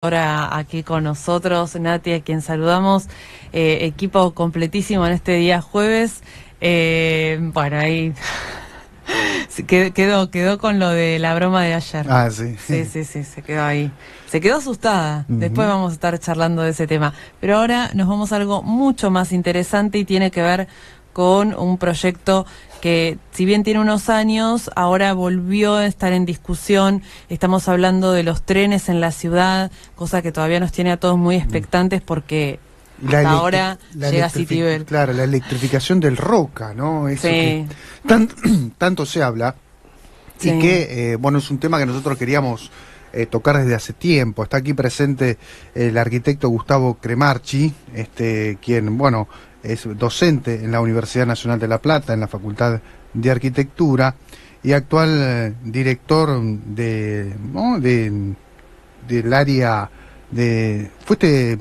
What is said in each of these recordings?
Ahora aquí con nosotros, Nati, a quien saludamos, equipo completísimo en este día jueves. Bueno, ahí quedó con lo de la broma de ayer. Ah, sí. Sí, se quedó ahí. Se quedó asustada. Después vamos a estar charlando de ese tema. Pero ahora nos vamos a algo mucho más interesante y tiene que ver con un proyecto que, si bien tiene unos años, ahora volvió a estar en discusión. Estamos hablando de los trenes en la ciudad, cosa que todavía nos tiene a todos muy expectantes porque hasta ahora llega Citibel. Claro, la electrificación del Roca, ¿no? Eso sí. que tanto se habla, sí. Y que, bueno, es un tema que nosotros queríamos tocar desde hace tiempo. Está aquí presente el arquitecto Gustavo Cremarchi, quien, bueno, es docente en la Universidad Nacional de La Plata, en la Facultad de Arquitectura, y actual director del área de... ¿Fuiste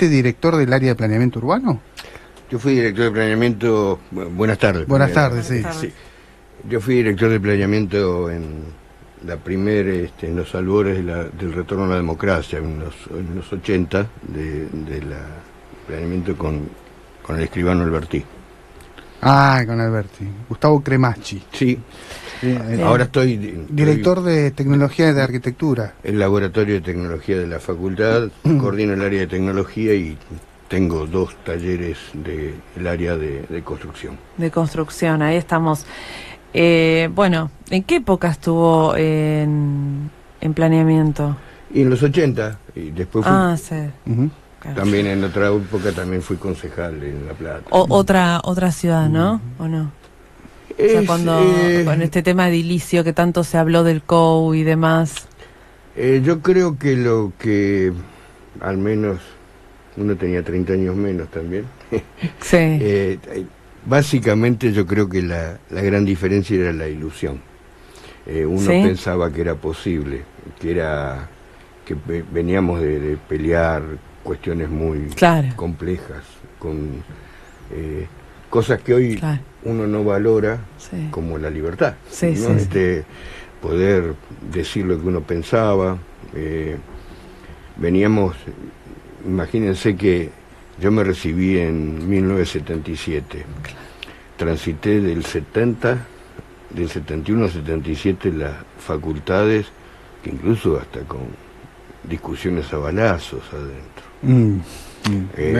director del área de planeamiento urbano? Yo fui director de planeamiento... Buenas tardes. Buenas tardes, sí. Sí. Yo fui director de planeamiento en la en los albores del retorno a la democracia, en los 80, de la planeamiento con el escribano Alberti. Ah, con Alberti. Gustavo Cremarchi. Sí. Ahora estoy director de tecnología de arquitectura. El laboratorio de tecnología de la facultad, coordino el área de tecnología y tengo 2 talleres del área de construcción. De construcción, ahí estamos. Bueno, ¿en qué época estuvo en planeamiento? Y en los 80, y después fui... sí. Claro. También en otra época también fui concejal en La Plata. Otra ciudad, ¿no? ¿O no? O sea, con este tema edilicio que tanto se habló del COU y demás. Yo creo que lo que, al menos, uno tenía 30 años menos también. Sí. Básicamente yo creo que la gran diferencia era la ilusión. Uno pensaba que era posible, que veníamos de pelear cuestiones muy complejas, con cosas que hoy uno no valora, como la libertad, ¿no? Poder decir lo que uno pensaba. Veníamos, imagínense que yo me recibí en 1977, transité del 71 al 77 las facultades, que incluso hasta con discusiones a balazos adentro. Una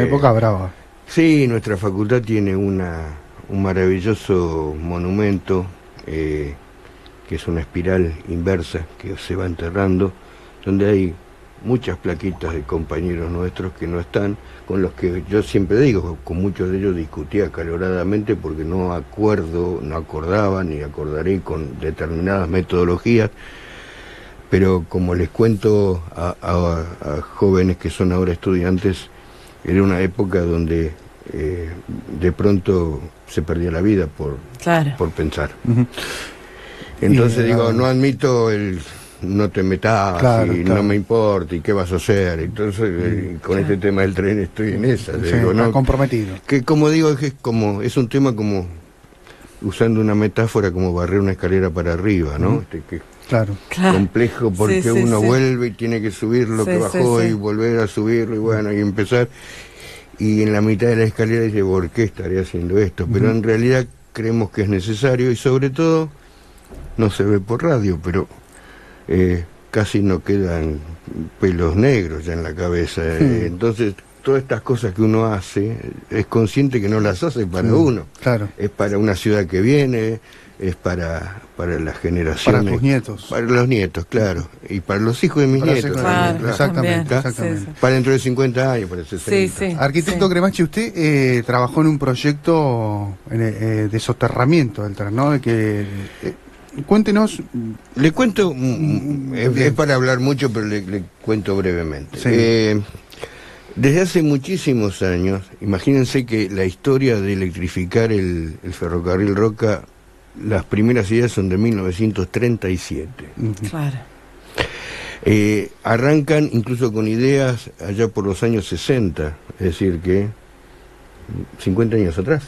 época brava. Sí, nuestra facultad tiene un maravilloso monumento, que es una espiral inversa que se va enterrando, donde hay muchas plaquitas de compañeros nuestros que no están, con los que yo siempre digo, con muchos de ellos discutía acaloradamente porque no acordaba ni acordaré con determinadas metodologías. Pero como les cuento a jóvenes que son ahora estudiantes, era una época donde de pronto se perdía la vida por pensar. Entonces digo, no admito no te metas, no me importa, y qué vas a hacer. Entonces con este tema del tren estoy en esa. Digo, no, comprometido. Que como digo, es un tema como, usando una metáfora, como barrer una escalera para arriba, ¿no? Complejo porque uno vuelve y tiene que subir lo que bajó y volver a subirlo y bueno, y empezar, y en la mitad de la escalera dice, ¿por qué estaré haciendo esto? Pero en realidad creemos que es necesario y sobre todo no se ve por radio, pero casi no quedan pelos negros ya en la cabeza. Entonces todas estas cosas que uno hace, es consciente que no las hace para uno, es para una ciudad que viene, es para las generaciones. Para tus nietos. Para los nietos, claro. Y para los hijos de mis nietos. Exactamente. Para dentro de 50 años, para 60. Arquitecto Cremarchi, usted trabajó en un proyecto de soterramiento del tren, ¿no? Cuéntenos. Le cuento, es para hablar mucho, pero le cuento brevemente. Desde hace muchísimos años, imagínense que la historia de electrificar el ferrocarril Roca, las primeras ideas son de 1937. Arrancan incluso con ideas allá por los años 60, es decir que 50 años atrás,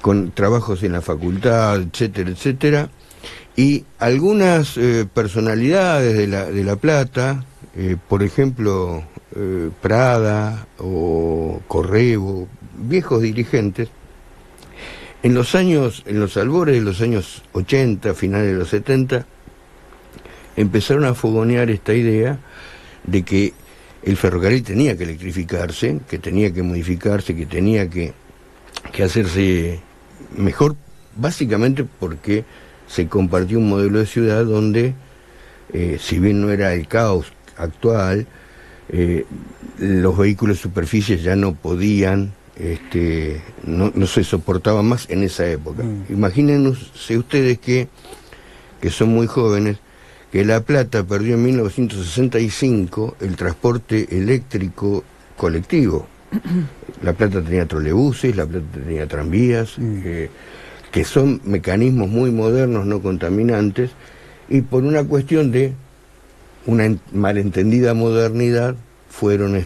con trabajos en la facultad, etcétera, etcétera, Y algunas personalidades de La Plata, por ejemplo, Prada o Correbo, viejos dirigentes, en los albores de los años 80, finales de los 70, empezaron a fogonear esta idea de que el ferrocarril tenía que electrificarse, que tenía que modificarse, que tenía que hacerse mejor, básicamente porque se compartió un modelo de ciudad donde, si bien no era el caos actual, los vehículos de superficie ya no podían, no se soportaban más en esa época. Imagínense ustedes que son muy jóvenes, que La Plata perdió en 1965 el transporte eléctrico colectivo. La Plata tenía trolebuses, La Plata tenía tranvías, que son mecanismos muy modernos, no contaminantes, y por una cuestión de una malentendida modernidad fueron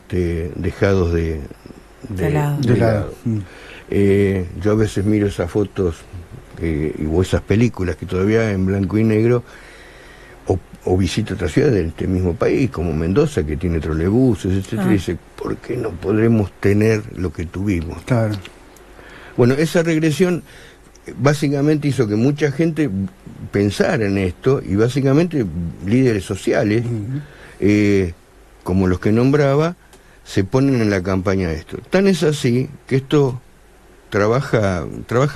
dejados de lado. Yo a veces miro esas fotos o esas películas que todavía en blanco y negro, o visito otras ciudades de este mismo país, como Mendoza, que tiene trolebuses, etcétera, y dice, ¿por qué no podremos tener lo que tuvimos? Claro. Bueno, esa regresión básicamente hizo que mucha gente pensara en esto, y básicamente líderes sociales, como los que nombraba, se ponen en la campaña de esto. Tan es así que esto trabajan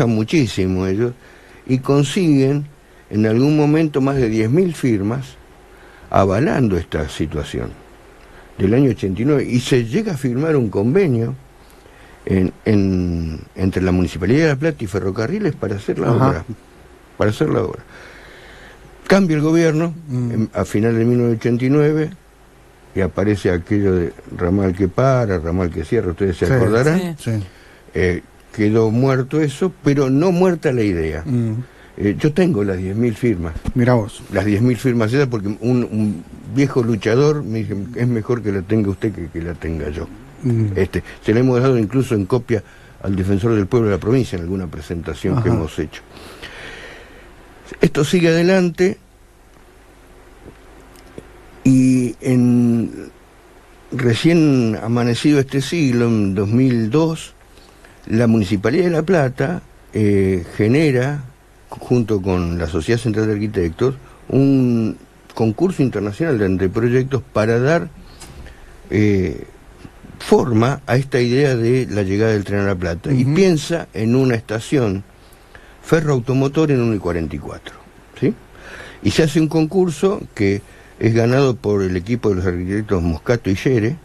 muchísimo ellos, y consiguen en algún momento más de 10.000 firmas avalando esta situación del año 89, y se llega a firmar un convenio entre la Municipalidad de La Plata y Ferrocarriles para hacer la obra. Cambia el gobierno a finales de 1989 y aparece aquello de ramal que para, ramal que cierra, ustedes se acordarán. Sí. Quedó muerto eso, pero no muerta la idea. Yo tengo las 10.000 firmas. Mirá vos. Las 10.000 firmas esas, porque un viejo luchador me dice, es mejor que la tenga usted que la tenga yo. Se la hemos dado incluso en copia al defensor del pueblo de la provincia en alguna presentación que hemos hecho. Esto sigue adelante, y recién amanecido este siglo, en 2002, la Municipalidad de La Plata genera, junto con la Sociedad Central de Arquitectos, un concurso internacional de anteproyectos para dar forma a esta idea de la llegada del tren a La Plata, y piensa en una estación ferroautomotor en 1 y 44, ¿sí? Y se hace un concurso que es ganado por el equipo de los arquitectos Moscato y Yere,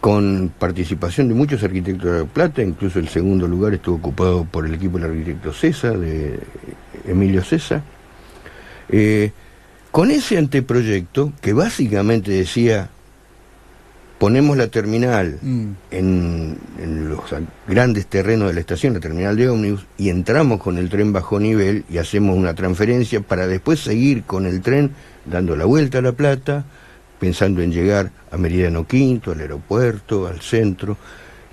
con participación de muchos arquitectos de La Plata, incluso el segundo lugar estuvo ocupado por el equipo del arquitecto César, de Emilio César. Con ese anteproyecto, que básicamente decía, ponemos la terminal en los grandes terrenos de la estación, la terminal de ómnibus, y entramos con el tren bajo nivel y hacemos una transferencia para después seguir con el tren dando la vuelta a La Plata, pensando en llegar a Meridiano Quinto, al aeropuerto, al centro,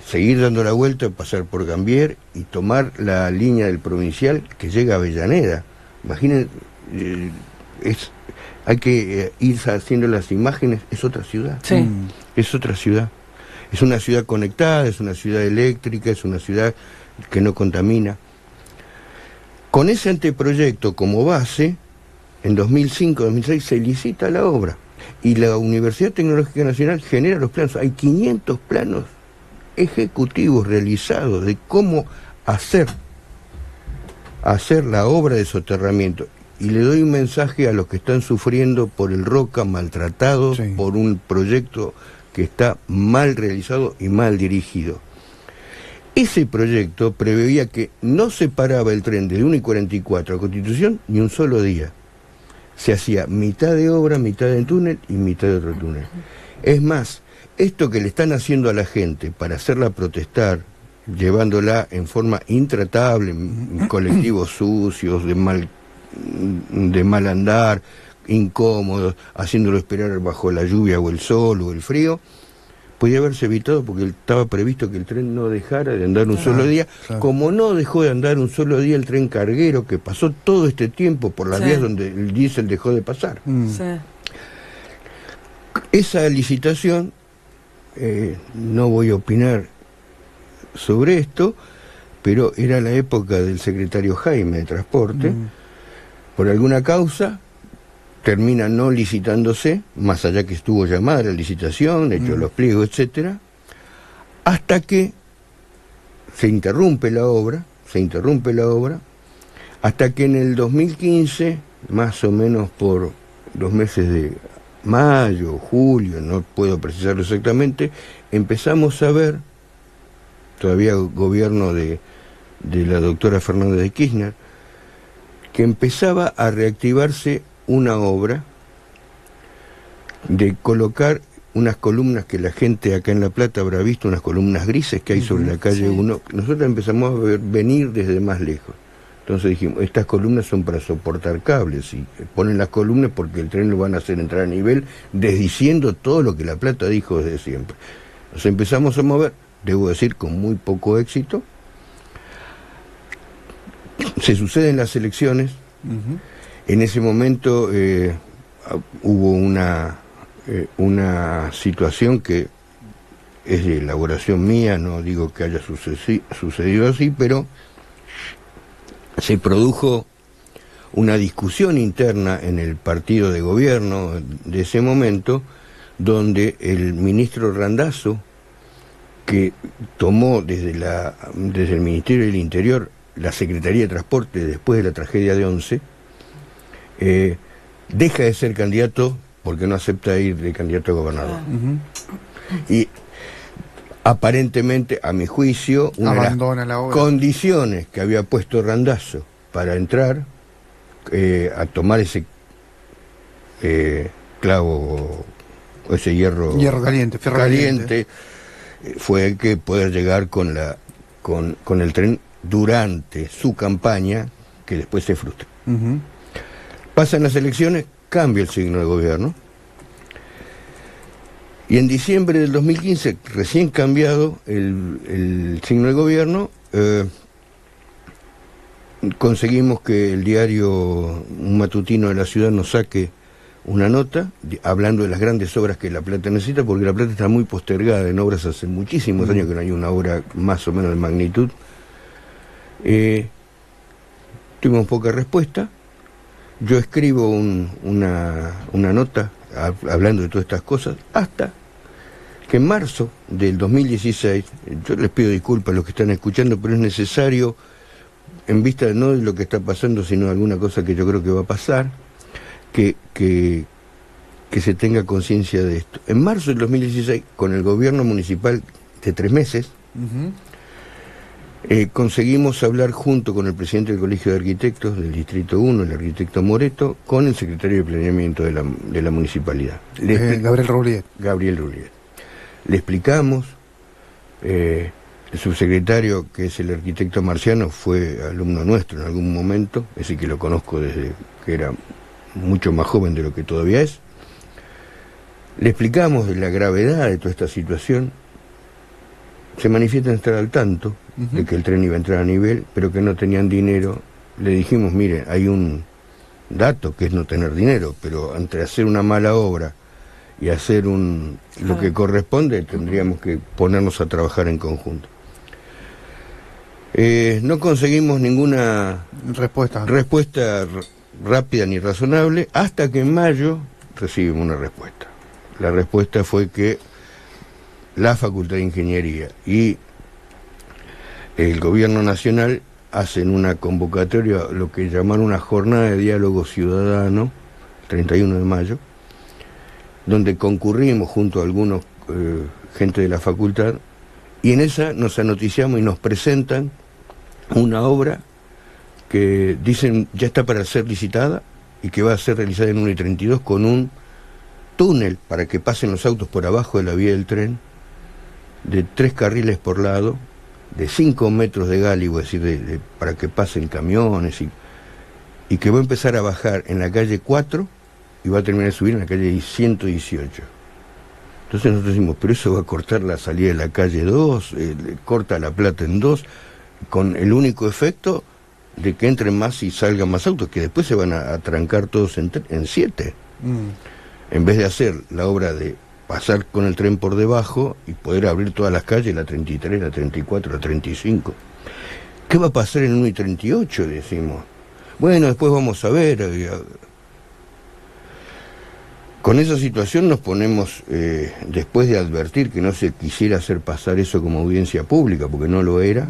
seguir dando la vuelta, pasar por Gambier y tomar la línea del Provincial que llega a Avellaneda. Imaginen, hay que ir haciendo las imágenes, es otra ciudad. Sí. Es otra ciudad. Es una ciudad conectada, es una ciudad eléctrica, es una ciudad que no contamina. Con ese anteproyecto como base, en 2005-2006 se licita la obra. Y la Universidad Tecnológica Nacional genera los planos. Hay 500 planos ejecutivos realizados de cómo hacer la obra de soterramiento. Y le doy un mensaje a los que están sufriendo por el Roca, maltratados por un proyecto que está mal realizado y mal dirigido. Ese proyecto preveía que no se paraba el tren desde 1 y 44 a Constitución ni un solo día. Se hacía mitad de obra, mitad de túnel y mitad de otro túnel. Es más, esto que le están haciendo a la gente para hacerla protestar, llevándola en forma intratable, en colectivos sucios, de mal andar, incómodos, haciéndolo esperar bajo la lluvia o el sol o el frío, podía haberse evitado porque estaba previsto que el tren no dejara de andar un solo día, como no dejó de andar un solo día el tren carguero, que pasó todo este tiempo por las vías donde el diésel dejó de pasar. Esa licitación, no voy a opinar sobre esto, pero era la época del secretario Jaime de Transporte. Por alguna causa termina no licitándose, más allá que estuvo llamada la licitación, hecho los pliegos, etcétera, hasta que se interrumpe la obra, hasta que en el 2015, más o menos por los meses de mayo, julio, no puedo precisarlo exactamente, empezamos a ver, todavía gobierno de la doctora Fernández de Kirchner, que empezaba a reactivarse una obra de colocar unas columnas que la gente acá en La Plata habrá visto, unas columnas grises que hay sobre la calle 1. Nosotros empezamos a venir desde más lejos. Entonces dijimos, estas columnas son para soportar cables, y ponen las columnas porque el tren lo van a hacer entrar a nivel, desdiciendo todo lo que La Plata dijo desde siempre. Nos empezamos a mover, debo decir, con muy poco éxito. Se suceden las elecciones. En ese momento hubo una situación que es de elaboración mía, no digo que haya sucedido así, pero se produjo una discusión interna en el partido de gobierno de ese momento, donde el ministro Randazzo, que tomó desde el Ministerio del Interior la Secretaría de Transporte después de la tragedia de Once, deja de ser candidato porque no acepta ir de candidato a gobernador. Y aparentemente, a mi juicio, una de las condiciones que había puesto Randazzo para entrar a tomar ese clavo, ese hierro caliente, fue que poder llegar con el tren durante su campaña, que después se frustra. Pasan las elecciones, cambia el signo de gobierno, y en diciembre del 2015, recién cambiado el signo de gobierno, conseguimos que el diario, un matutino de la ciudad, nos saque una nota hablando de las grandes obras que La Plata necesita, porque La Plata está muy postergada en obras hace muchísimos años que no hay una obra más o menos de magnitud. Tuvimos poca respuesta. Yo escribo una nota hablando de todas estas cosas, hasta que en marzo del 2016, yo les pido disculpas a los que están escuchando, pero es necesario, en vista no de lo que está pasando, sino de alguna cosa que yo creo que va a pasar, que se tenga conciencia de esto. En marzo del 2016, con el gobierno municipal de 3 meses, conseguimos hablar junto con el presidente del Colegio de Arquitectos del Distrito 1, el arquitecto Moreto, con el secretario de Planeamiento de la municipalidad. Gabriel Rouliet. Le explicamos, el subsecretario, que es el arquitecto Marciano, fue alumno nuestro en algún momento, es decir, que lo conozco desde que era mucho más joven de lo que todavía es. Le explicamos de la gravedad de toda esta situación. Se manifiestan estar al tanto de que el tren iba a entrar a nivel, pero que no tenían dinero. Le dijimos, mire, hay un dato que es no tener dinero, pero entre hacer una mala obra y hacer lo que corresponde, tendríamos que ponernos a trabajar en conjunto. No conseguimos ninguna respuesta rápida ni razonable, hasta que en mayo recibimos una respuesta. La respuesta fue que la Facultad de Ingeniería y el Gobierno Nacional hacen una convocatoria, lo que llamaron una jornada de diálogo ciudadano, 31 de mayo, donde concurrimos junto a algunos gente de la facultad, y en esa nos anoticiamos y nos presentan una obra que dicen ya está para ser licitada y que va a ser realizada en 1:32 con un túnel para que pasen los autos por abajo de la vía del tren, de 3 carriles por lado, de 5 metros de gálibo, es decir, para que pasen camiones, y que va a empezar a bajar en la calle 4 y va a terminar de subir en la calle 118. Entonces nosotros decimos, pero eso va a cortar la salida de la calle 2, corta La Plata en 2, con el único efecto de que entren más y salgan más autos, que después se van a trancar todos en 7. En vez de hacer la obra de pasar con el tren por debajo y poder abrir todas las calles, la 33, la 34, la 35. ¿Qué va a pasar en 1 y 38? Decimos. Bueno, después vamos a ver. Con esa situación nos ponemos, después de advertir que no se quisiera hacer pasar eso como audiencia pública, porque no lo era,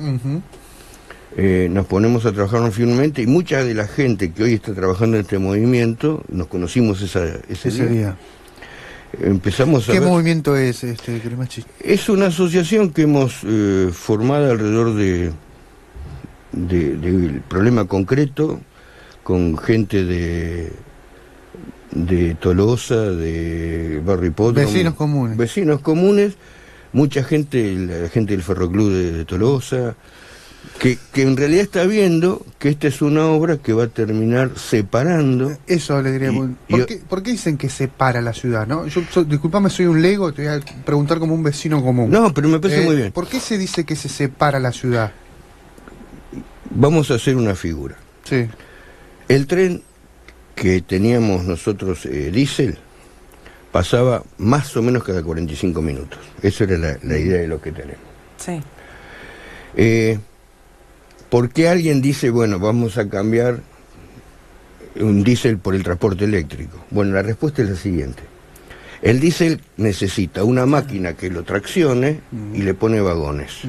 nos ponemos a trabajar firmemente, y mucha de la gente que hoy está trabajando en este movimiento, nos conocimos ese día. Empezamos a ¿Qué ver, movimiento es Cremachi? es una asociación que hemos formado alrededor del problema concreto, con gente de Tolosa, de Barrio Hipódromo. Vecinos comunes, mucha gente, la gente del Ferroclub de Tolosa, que en realidad está viendo que esta es una obra que va a terminar separando. Eso le diría. ¿Por qué dicen que separa la ciudad, no? Disculpame, soy un lego, te voy a preguntar como un vecino común. No, pero me parece muy bien. ¿Por qué se dice que se separa la ciudad? Vamos a hacer una figura. Sí. El tren que teníamos nosotros, diésel, pasaba más o menos cada 45 minutos. Esa era la idea de lo que tenemos. Sí. ¿Por qué alguien dice, bueno, vamos a cambiar un diésel por el transporte eléctrico? Bueno, la respuesta es la siguiente. El diésel necesita una máquina que lo traccione y le pone vagones.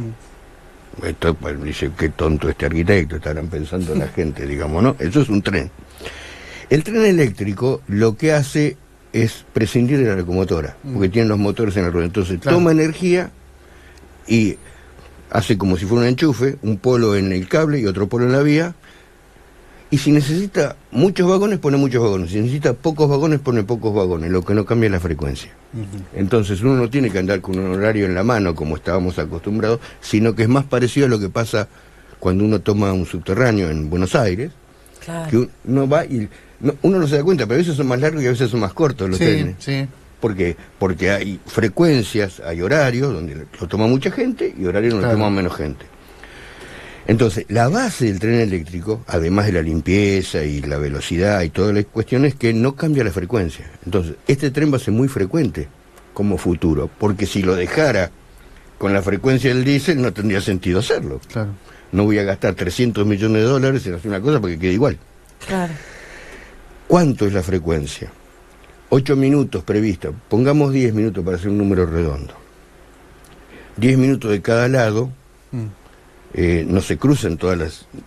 Esto, pues, dice, qué tonto este arquitecto, estarán pensando la gente, digamos, ¿no? Eso es un tren. El tren eléctrico lo que hace es prescindir de la locomotora, porque tiene los motores en la rueda. Entonces toma energía y hace como si fuera un enchufe, un polo en el cable y otro polo en la vía, y si necesita muchos vagones, pone muchos vagones. Si necesita pocos vagones, pone pocos vagones, lo que no cambia es la frecuencia. Entonces uno no tiene que andar con un horario en la mano como estábamos acostumbrados, sino que es más parecido a lo que pasa cuando uno toma un subterráneo en Buenos Aires, que uno va y uno no se da cuenta, pero a veces son más largos y a veces son más cortos los trenes. Sí. Porque hay frecuencias, hay horarios donde lo toma mucha gente y horarios donde lo toma menos gente. Entonces, la base del tren eléctrico, además de la limpieza y la velocidad y todas las cuestiones, que no cambia la frecuencia. Entonces, este tren va a ser muy frecuente como futuro, porque si lo dejara con la frecuencia del diésel no tendría sentido hacerlo. Claro. No voy a gastar 300 millones de dólares en hacer una cosa porque quede igual. Claro. ¿Cuánto es la frecuencia? 8 minutos prevista, pongamos 10 minutos para hacer un número redondo. 10 minutos de cada lado, no se cruzan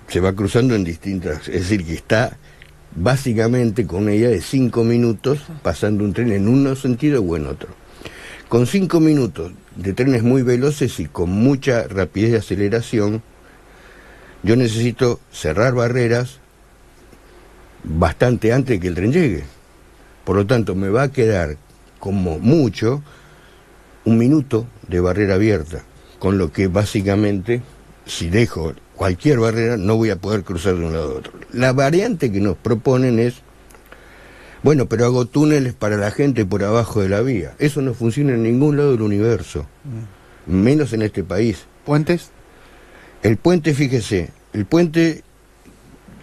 se va cruzando en distintas, es decir, que está básicamente con una idea de 5 minutos pasando un tren en un sentido o en otro. Con 5 minutos de trenes muy veloces y con mucha rapidez de aceleración, yo necesito cerrar barreras bastante antes de que el tren llegue. Por lo tanto, me va a quedar como mucho 1 minuto de barrera abierta, con lo que básicamente, si dejo cualquier barrera, no voy a poder cruzar de un lado a otro. La variante que nos proponen es, bueno, pero hago túneles para la gente por abajo de la vía. Eso no funciona en ningún lado del universo, menos en este país. ¿Puentes? El puente, fíjese,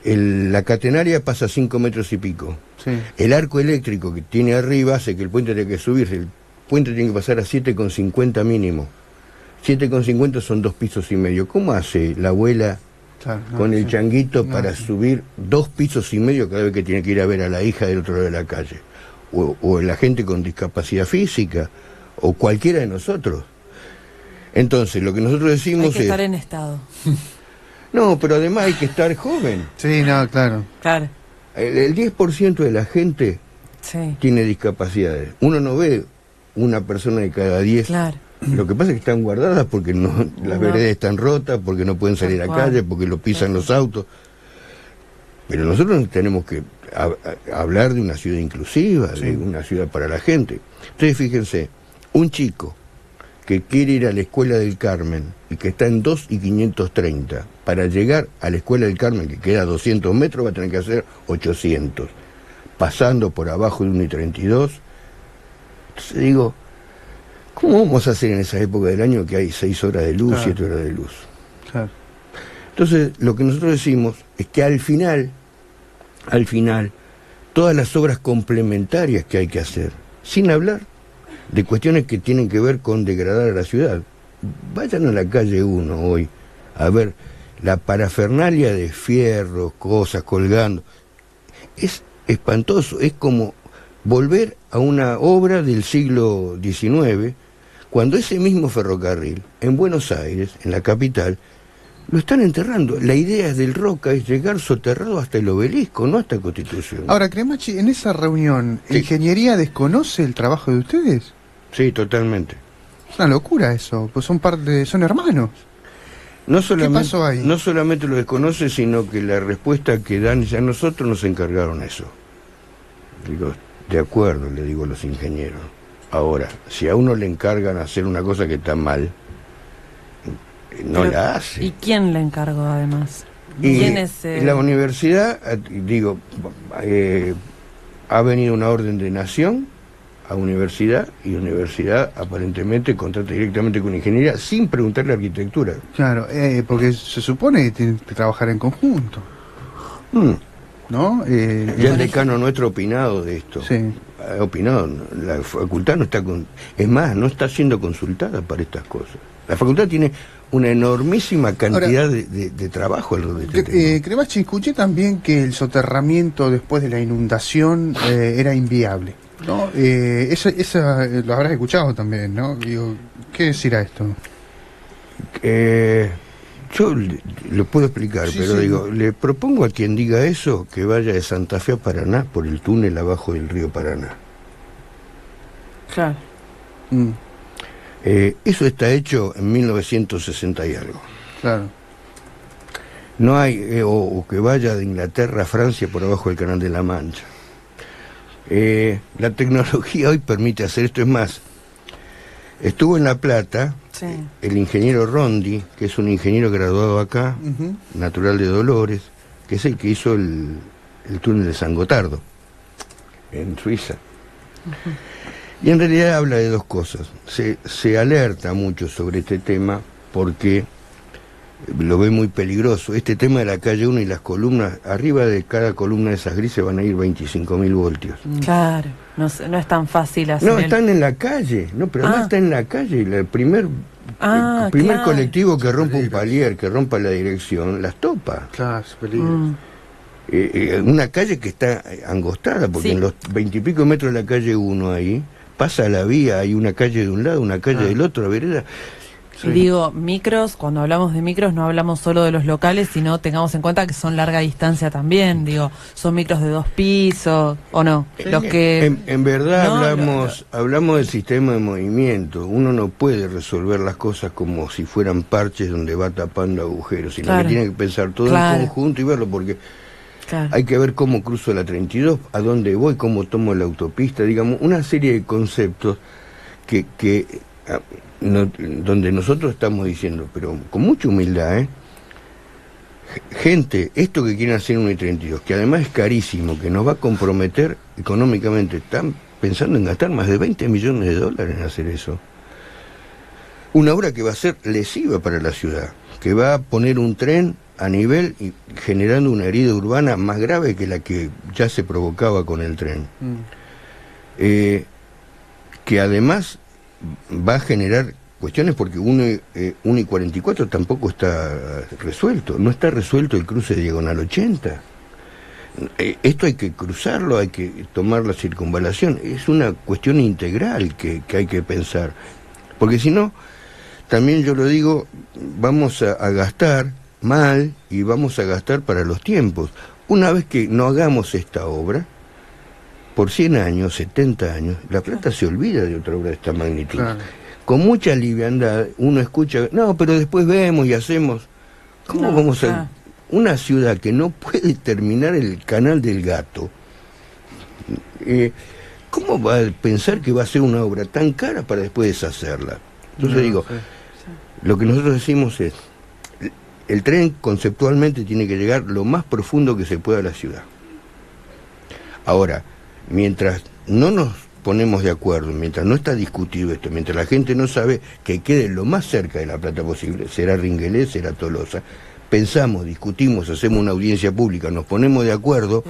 la catenaria pasa 5 metros y pico. Sí. El arco eléctrico que tiene arriba hace que el puente tenga que subirse. El puente tiene que pasar a 7,50 mínimo. 7,50 son 2,5 pisos. ¿Cómo hace la abuela con el changuito para subir 2,5 pisos cada vez que tiene que ir a ver a la hija del otro lado de la calle? O la gente con discapacidad física, o cualquiera de nosotros. Entonces, lo que nosotros decimos es... Hay que estar en estado. No, pero además hay que estar joven. Sí, no, claro. Claro. El 10% de la gente tiene discapacidades. Uno no ve una persona de cada 10. Claro. Lo que pasa es que están guardadas porque las veredas están rotas, porque no pueden salir a la calle, porque lo pisan los autos. Pero nosotros tenemos que hablar de una ciudad inclusiva, de una ciudad para la gente. Entonces, fíjense, un chico que quiere ir a la Escuela del Carmen y que está en 2,530, para llegar a la Escuela del Carmen, que queda a 200 metros, va a tener que hacer 800, pasando por abajo de 1,32. Entonces digo, ¿Cómo vamos a hacer en esa época del año que hay 6 horas de luz, Claro. 7 horas de luz? Claro. Entonces, lo que nosotros decimos es que al final, todas las obras complementarias que hay que hacer, sin hablar de cuestiones que tienen que ver con degradar a la ciudad. Vayan a la calle 1 hoy a ver la parafernalia de fierros, cosas colgando. Es espantoso, es como volver a una obra del siglo XIX, cuando ese mismo ferrocarril, en Buenos Aires, en la capital, lo están enterrando. La idea del Roca es llegar soterrado hasta el Obelisco, no hasta Constitución. Ahora, Cremachi, en esa reunión, Sí. ¿Ingeniería desconoce el trabajo de ustedes? Sí, totalmente. Es una locura eso, pues son hermanos. No solamente, pasó ahí? No solamente lo desconoce, sino que la respuesta que dan es: a nosotros nos encargaron eso. Digo, de acuerdo, le digo a los ingenieros. Ahora, si a uno le encargan hacer una cosa que está mal, no Pero, la hace. ¿y quién le encargó además? Y ¿Quién es? la universidad, digo, ha venido una orden de nación a universidad, y universidad aparentemente contrata directamente con ingeniería sin preguntarle arquitectura. Claro, porque se supone que tienen que trabajar en conjunto, Mm. ¿no? Ya el decano nuestro ha opinado de esto. Sí. Ha opinado, la facultad no está es más, no está siendo consultada para estas cosas. La facultad tiene una enormísima cantidad de trabajo alrededor de este tema. Cremachi, escuché también que el soterramiento después de la inundación era inviable, ¿no? Esa lo habrás escuchado también, ¿no? Digo, ¿qué decir a esto? Yo lo puedo explicar, Sí, pero sí. digo, le propongo a quien diga eso que vaya de Santa Fe a Paraná por el túnel abajo del río Paraná. Claro. Mm, Eso está hecho en 1960 y algo. claro. No hay, o que vaya de Inglaterra a Francia por abajo del Canal de la Mancha. La tecnología hoy permite hacer esto. Es más, estuvo en La Plata Sí. el ingeniero Rondi, que es un ingeniero graduado acá, Ujú. natural de Dolores, que es el que hizo el túnel de San Gotardo, en Suiza. Y en realidad habla de dos cosas. Se alerta mucho sobre este tema porque lo ve muy peligroso. Este tema de la calle 1 y las columnas, arriba de cada columna de esas grises van a ir 25.000 voltios. Claro. No es tan fácil hacer. No, están en la calle, no, pero además está en la calle. El primer claro. colectivo que rompa un palier, que rompa la dirección, las topa. Claro, es peligro. Mm. Una calle que está angostada, porque Sí. en los 20 y pico metros de la calle 1 ahí, pasa la vía, hay una calle de un lado, una calle del otro, la vereda. Y digo, micros, cuando hablamos de micros no hablamos solo de los locales, sino tengamos en cuenta que son larga distancia también, digo, son micros de 2 pisos, ¿o no? Los que... En verdad No, hablamos del sistema de movimiento. Uno no puede resolver las cosas como si fueran parches donde va tapando agujeros, sino Claro. que tiene que pensar todo Claro. en conjunto y verlo, porque Claro. hay que ver cómo cruzo la 32, a dónde voy, cómo tomo la autopista, digamos, una serie de conceptos donde nosotros estamos diciendo, pero con mucha humildad, gente, esto que quieren hacer en 1 y 32, que además es carísimo, que nos va a comprometer económicamente, están pensando en gastar más de 20 millones de dólares en hacer eso. Una obra que va a ser lesiva para la ciudad, que va a poner un tren a nivel y generando una herida urbana más grave que la que ya se provocaba con el tren. Que además va a generar cuestiones porque 1 y 44 tampoco está resuelto. No está resuelto el cruce de Diagonal 80. Esto hay que cruzarlo, hay que tomar la circunvalación. Es una cuestión integral que hay que pensar. Porque si no, también yo lo digo, vamos a gastar mal y vamos a gastar para los tiempos. Una vez que no hagamos esta obra, por 100 años, 70 años, La Plata se olvida de otra obra de esta magnitud. Claro. Con mucha liviandad uno escucha, no, pero después vemos y hacemos. ¿Cómo No, vamos claro. a...? Una ciudad que no puede terminar el Canal del Gato, ¿cómo va a pensar que va a ser una obra tan cara para después deshacerla? Entonces digo, lo que nosotros decimos es, el tren conceptualmente tiene que llegar lo más profundo que se pueda a la ciudad. Ahora, mientras no nos ponemos de acuerdo, mientras no está discutido esto, mientras la gente no sabe que quede lo más cerca de La Plata posible, será Ringuelé, será Tolosa, pensamos, discutimos, hacemos una audiencia pública, nos ponemos de acuerdo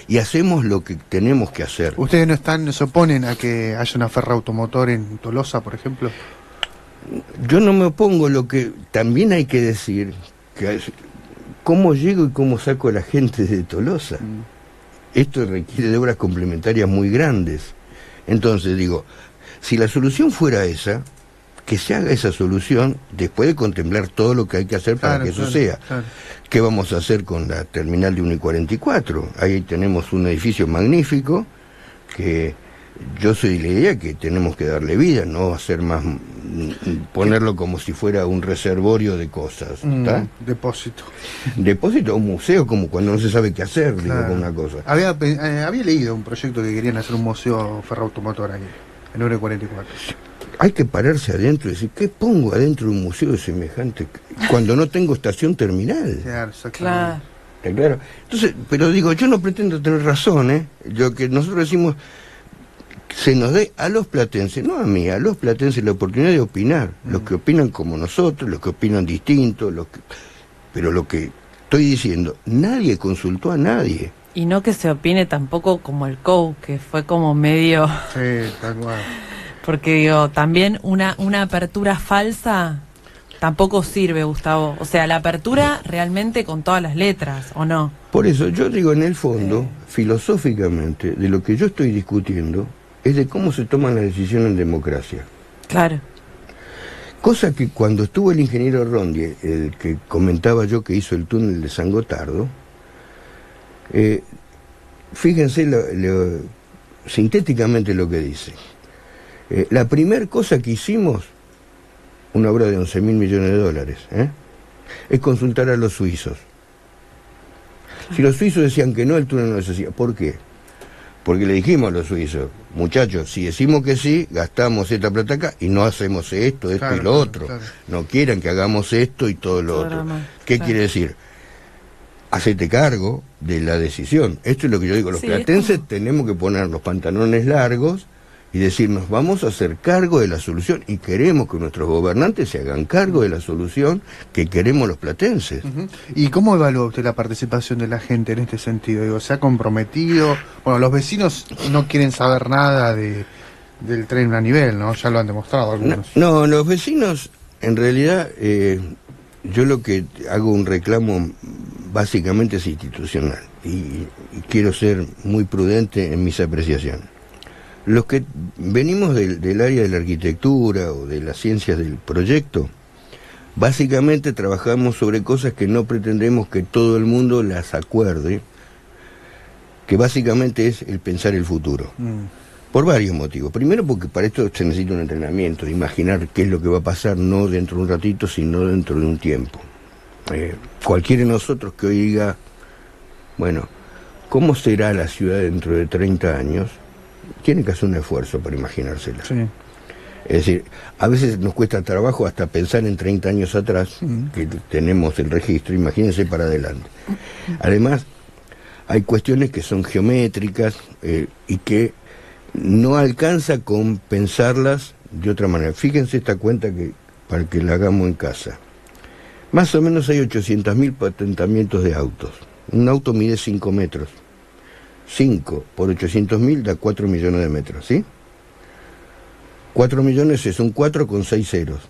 y hacemos lo que tenemos que hacer. ¿Ustedes no se oponen a que haya una ferroautomotor en Tolosa, por ejemplo? Yo no me opongo, lo que también hay que decir, que cómo llego y cómo saco a la gente de Tolosa. Esto requiere de obras complementarias muy grandes. Entonces digo, si la solución fuera esa, que se haga esa solución después de contemplar todo lo que hay que hacer para que eso sea. Claro. ¿Qué vamos a hacer con la terminal de 1 y 44? Ahí tenemos un edificio magnífico que yo soy de la idea que tenemos que darle vida, no hacer más, ponerlo como si fuera un reservorio de cosas. Depósito. Depósito o un museo, como cuando no se sabe qué hacer, claro. Digo, con una cosa. Había leído un proyecto que querían hacer un museo ferroautomotor ahí, en 1 y 44. Hay que pararse adentro y decir, ¿qué pongo adentro de un museo de semejante? Cuando no tengo estación terminal. Claro. Claro. Entonces, pero digo, yo no pretendo tener razón, ¿eh? Lo que nosotros decimos, se nos dé a los platenses, no a mí, a los platenses la oportunidad de opinar. Los que opinan como nosotros, los que opinan distinto, pero lo que estoy diciendo, nadie consultó a nadie. Y no que se opine tampoco como el COU, que fue como medio... Sí, tal cual. Porque digo, también una apertura falsa tampoco sirve, Gustavo. O sea, la apertura realmente con todas las letras, ¿o no? Por eso yo digo, en el fondo, filosóficamente, de lo que yo estoy discutiendo, es de cómo se toman las decisiones en democracia. Claro. Cosa que cuando estuvo el ingeniero Rondi, el que comentaba yo que hizo el túnel de San Gotardo, fíjense sintéticamente lo que dice. La primera cosa que hicimos, una obra de 11.000 millones de dólares, es consultar a los suizos. Si los suizos decían que no, el túnel no se hacía. ¿Por qué? Porque le dijimos a los suizos, muchachos, si decimos que sí, gastamos esta plata acá y no hacemos esto claro, y lo otro. Claro. No quieran que hagamos esto y todo lo otro. ¿Qué quiere decir? Hacete cargo de la decisión. Esto es lo que yo digo, los platenses tenemos que poner los pantalones largos y decirnos, vamos a hacer cargo de la solución y queremos que nuestros gobernantes se hagan cargo de la solución que queremos los platenses. ¿Y cómo evalúa usted la participación de la gente en este sentido? Digo, ¿se ha comprometido? Bueno, los vecinos no quieren saber nada del tren a nivel, ¿no? Ya lo han demostrado algunos. No, los vecinos, en realidad, yo lo que hago un reclamo básicamente es institucional y quiero ser muy prudente en mis apreciaciones. Los que venimos del área de la arquitectura o de las ciencias del proyecto, básicamente trabajamos sobre cosas que no pretendemos que todo el mundo las acuerde, que básicamente es el pensar el futuro. Por varios motivos. Primero porque para esto se necesita un entrenamiento, de imaginar qué es lo que va a pasar, no dentro de un ratito, sino dentro de un tiempo. Cualquiera de nosotros que hoy diga, bueno, ¿cómo será la ciudad dentro de 30 años? Tiene que hacer un esfuerzo para imaginársela. Sí. Es decir, a veces nos cuesta trabajo hasta pensar en 30 años atrás, que tenemos el registro, imagínense para adelante. Además, hay cuestiones que son geométricas y que no alcanza con pensarlas de otra manera. Fíjense esta cuenta para que la hagamos en casa. Más o menos hay 800.000 patentamientos de autos. Un auto mide 5 metros. 5 por 800.000 da 4 millones de metros, ¿sí? 4 millones es un 4 con 6 ceros.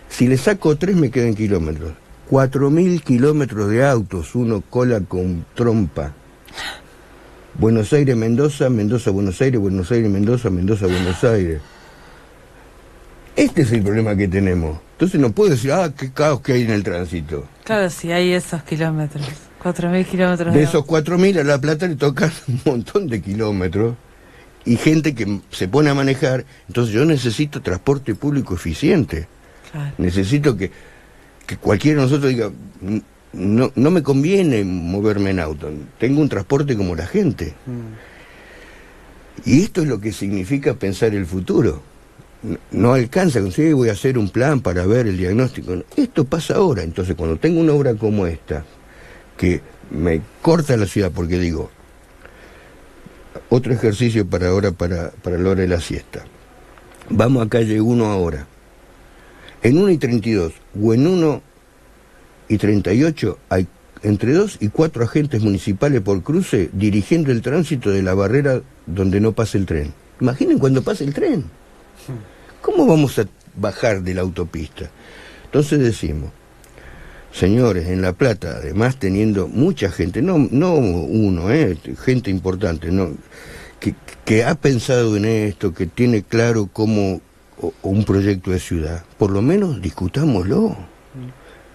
Si le saco 3 me quedan kilómetros. 4.000 kilómetros de autos, uno cola con trompa. Buenos Aires, Mendoza, Mendoza, Buenos Aires, Buenos Aires, Mendoza, Mendoza, Buenos Aires. Este es el problema que tenemos. Entonces no puedo decir, qué caos que hay en el tránsito. Claro, si hay esos kilómetros. 4.000 kilómetros. De esos 4.000 a La Plata le tocan un montón de kilómetros y gente que se pone a manejar. Entonces yo necesito transporte público eficiente. Claro. Necesito que cualquiera de nosotros diga, no me conviene moverme en auto, tengo un transporte como la gente. Y esto es lo que significa pensar el futuro. No alcanza con decir, voy a hacer un plan para ver el diagnóstico. Esto pasa ahora. Entonces cuando tengo una obra como esta, que me corta la ciudad, porque digo, Otro ejercicio para ahora, para la hora de la siesta. Vamos a calle 1 ahora. En 1:32 o en 1:38 hay entre 2 y 4 agentes municipales por cruce dirigiendo el tránsito de la barrera donde no pasa el tren. Imaginen cuando pase el tren. ¿Cómo vamos a bajar de la autopista? Entonces decimos, señores, en La Plata, además teniendo mucha gente, no uno, gente importante, que ha pensado en esto, que tiene claro cómo un proyecto de ciudad, por lo menos discutámoslo.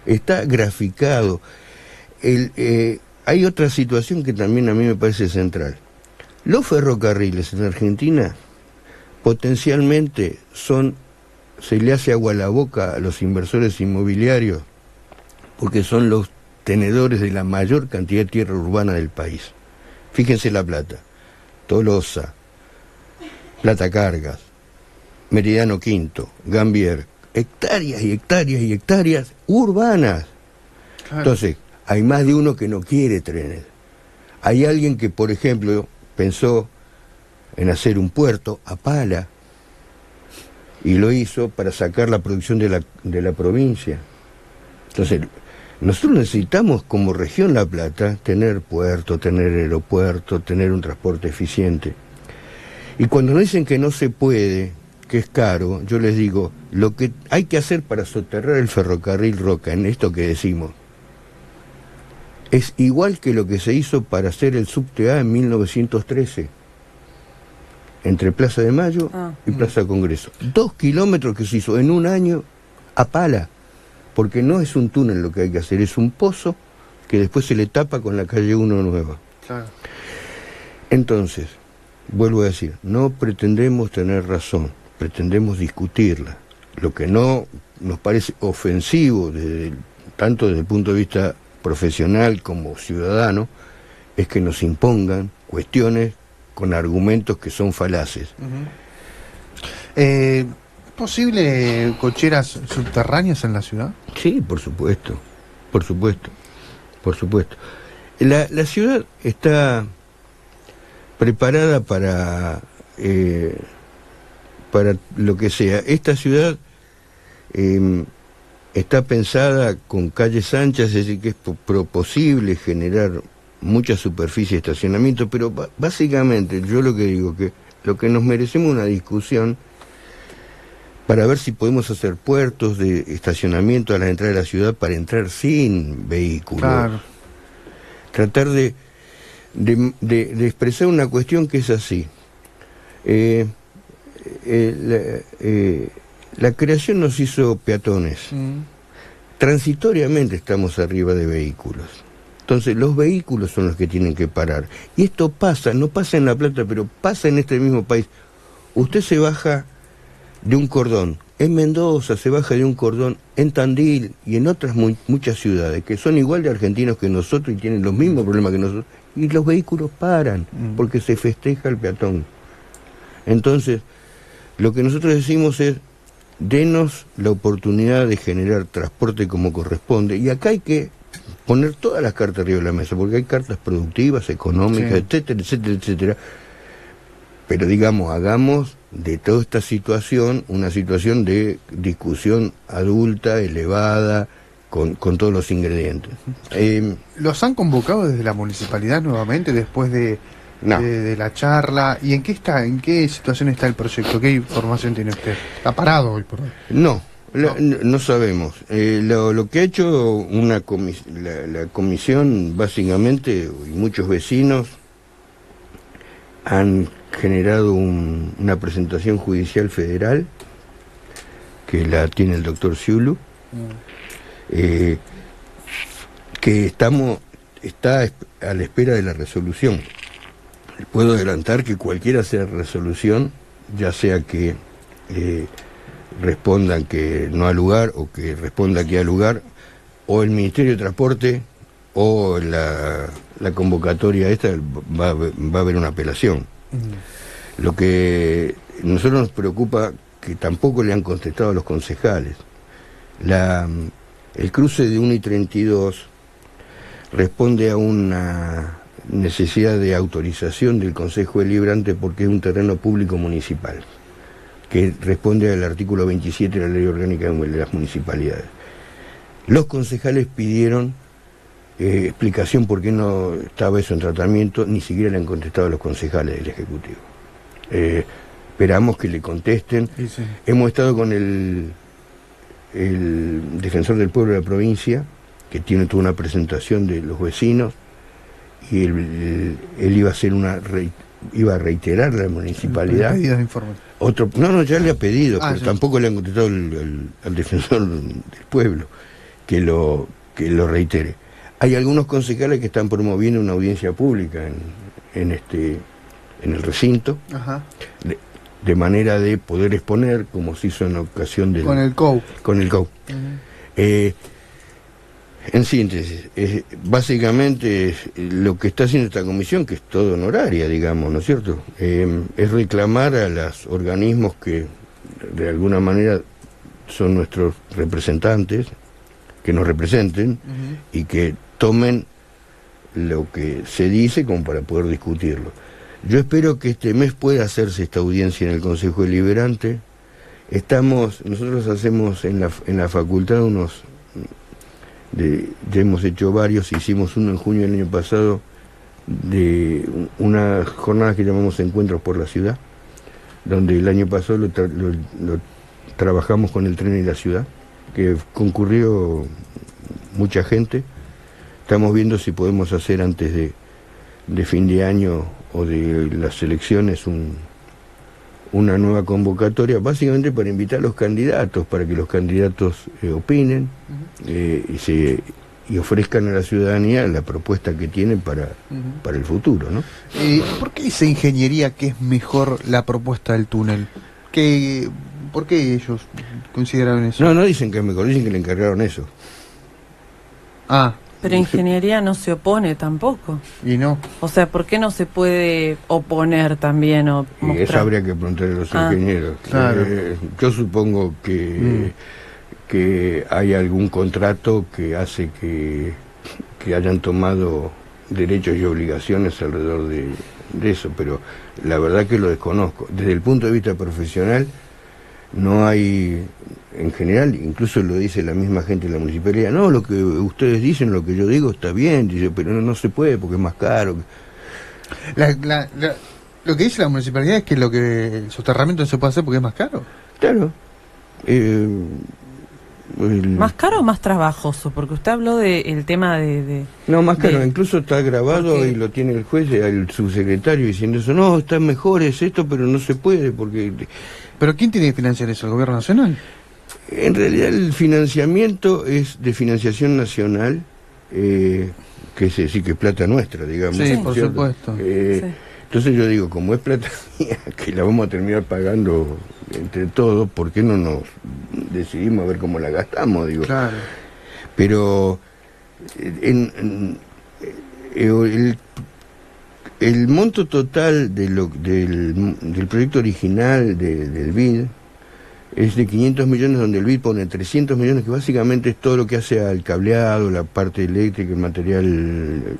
Está graficado. Hay otra situación que también a mí me parece central. Los ferrocarriles en Argentina potencialmente se le hace agua a la boca a los inversores inmobiliarios porque son los tenedores de la mayor cantidad de tierra urbana del país. Fíjense La Plata, Tolosa, Plata Cargas, Meridiano Quinto, Gambier, hectáreas y hectáreas y hectáreas urbanas. Claro. Entonces, hay más de uno que no quiere trenes. Hay alguien que, por ejemplo, pensó en hacer un puerto a pala y lo hizo para sacar la producción de la provincia. Entonces, nosotros necesitamos como región La Plata tener puerto, tener aeropuerto, tener un transporte eficiente. Y cuando nos dicen que no se puede, que es caro, yo les digo, lo que hay que hacer para soterrar el ferrocarril Roca, en esto que decimos, es igual que lo que se hizo para hacer el subte A en 1913, entre Plaza de Mayo y Plaza Congreso. 2 kilómetros que se hizo en un año a pala, porque no es un túnel lo que hay que hacer, es un pozo que después se le tapa con la calle 1 nueva. Claro. Entonces, vuelvo a decir, no pretendemos tener razón, pretendemos discutirla. Lo que no nos parece ofensivo, tanto desde el punto de vista profesional como ciudadano, es que nos impongan cuestiones con argumentos que son falaces. ¿Es posible cocheras subterráneas en la ciudad? Sí, por supuesto, por supuesto, por supuesto. La ciudad está preparada para lo que sea. Esta ciudad está pensada con calles anchas, es decir, que es posible generar mucha superficie de estacionamiento, pero básicamente yo lo que digo, que lo que nos merecemos una discusión para ver si podemos hacer puertos de estacionamiento a la entrada de la ciudad para entrar sin vehículos. Claro. Tratar de expresar una cuestión que es así. La creación nos hizo peatones. Transitoriamente estamos arriba de vehículos. Entonces los vehículos son los que tienen que parar. Y esto pasa, no pasa en La Plata, pero pasa en este mismo país. Usted se baja de un cordón en Mendoza, se baja de un cordón en Tandil y en otras muchas ciudades que son igual de argentinos que nosotros y tienen los mismos problemas que nosotros. Y los vehículos paran porque se festeja el peatón. Entonces, lo que nosotros decimos es, denos la oportunidad de generar transporte como corresponde. Y acá hay que poner todas las cartas arriba de la mesa, porque hay cartas productivas, económicas, etcétera, etcétera, etcétera. Pero digamos, hagamos de toda esta situación una situación de discusión adulta, elevada, con todos los ingredientes. ¿Los han convocado desde la municipalidad nuevamente después de la charla? ¿Y en qué situación está el proyecto? ¿Qué información tiene usted? ¿Está parado hoy por hoy? No sabemos. Lo que ha hecho la comisión, básicamente, y muchos vecinos, han generado una presentación judicial federal, que la tiene el doctor Ciulu, que está a la espera de la resolución. Puedo adelantar que cualquiera sea la resolución, ya sea que respondan que no ha lugar o que responda que ha lugar, o el Ministerio de Transporte o la convocatoria esta va a haber una apelación. Lo que a nosotros nos preocupa, que tampoco le han contestado a los concejales. El cruce de 1:32 responde a una necesidad de autorización del Consejo Deliberante porque es un terreno público municipal, que responde al artículo 27 de la Ley Orgánica de las Municipalidades. Los concejales pidieron explicación por qué no estaba eso en tratamiento, ni siquiera le han contestado a los concejales del Ejecutivo. Esperamos que le contesten. Sí. Hemos estado con el defensor del pueblo de la provincia, que tiene toda una presentación de los vecinos, y él iba a hacer iba a reiterar la municipalidad. Ya le ha pedido, pero tampoco le han contestado al defensor del pueblo que lo reitere. Hay algunos concejales que están promoviendo una audiencia pública en el recinto. Ajá. De manera de poder exponer, como se hizo en ocasión del... Con el COU. Con el COU. Uh-huh. En síntesis, básicamente lo que está haciendo esta comisión, que es todo honoraria, digamos, ¿no es cierto? Es reclamar a los organismos que de alguna manera son nuestros representantes, que nos representen, uh-huh, y que tomen lo que se dice como para poder discutirlo. Yo espero que este mes pueda hacerse esta audiencia en el Consejo Deliberante. Nosotros hacemos en la facultad ya hemos hecho varios, hicimos uno en junio del año pasado, de una jornada que llamamos Encuentros por la Ciudad, donde el año pasado lo trabajamos con el tren y la ciudad, que concurrió mucha gente. Estamos viendo si podemos hacer antes de fin de año o de las elecciones una nueva convocatoria, básicamente para invitar a los candidatos, para que los candidatos opinen, uh-huh, y ofrezcan a la ciudadanía la propuesta que tienen para el futuro, ¿no? ¿Por qué dice ingeniería que es mejor la propuesta del túnel? ¿Por qué ellos consideraron eso? No dicen que es mejor, dicen que le encargaron eso. Pero ingeniería no se opone tampoco. Y no. O sea, ¿por qué no se puede oponer también o mostrar? Y eso habría que preguntarle a los ingenieros. Claro. Yo supongo que hay algún contrato que hace que hayan tomado derechos y obligaciones alrededor de eso, pero la verdad que lo desconozco. Desde el punto de vista profesional, no hay, en general, incluso lo dice la misma gente de la municipalidad, no, lo que ustedes dicen, lo que yo digo está bien, dice, pero no se puede porque es más caro. Lo que dice la municipalidad es que el soterramiento no se puede hacer porque es más caro. Claro. ¿Más caro o más trabajoso? Porque usted habló del tema de... No, más caro, incluso está grabado y lo tiene el juez, el subsecretario diciendo eso, no, está mejor, es esto, pero no se puede porque... ¿Pero quién tiene que financiar eso? ¿El gobierno nacional? En realidad el financiamiento es de financiación nacional, que es decir, que es plata nuestra, digamos. Sí, por supuesto. Sí. Entonces yo digo, como es plata mía, que la vamos a terminar pagando entre todos, ¿por qué no nos decidimos a ver cómo la gastamos? Digo. Claro. Pero el monto total del proyecto original del BID es de 500 millones, donde el BID pone 300 millones, que básicamente es todo lo que hace al cableado, la parte eléctrica, el material...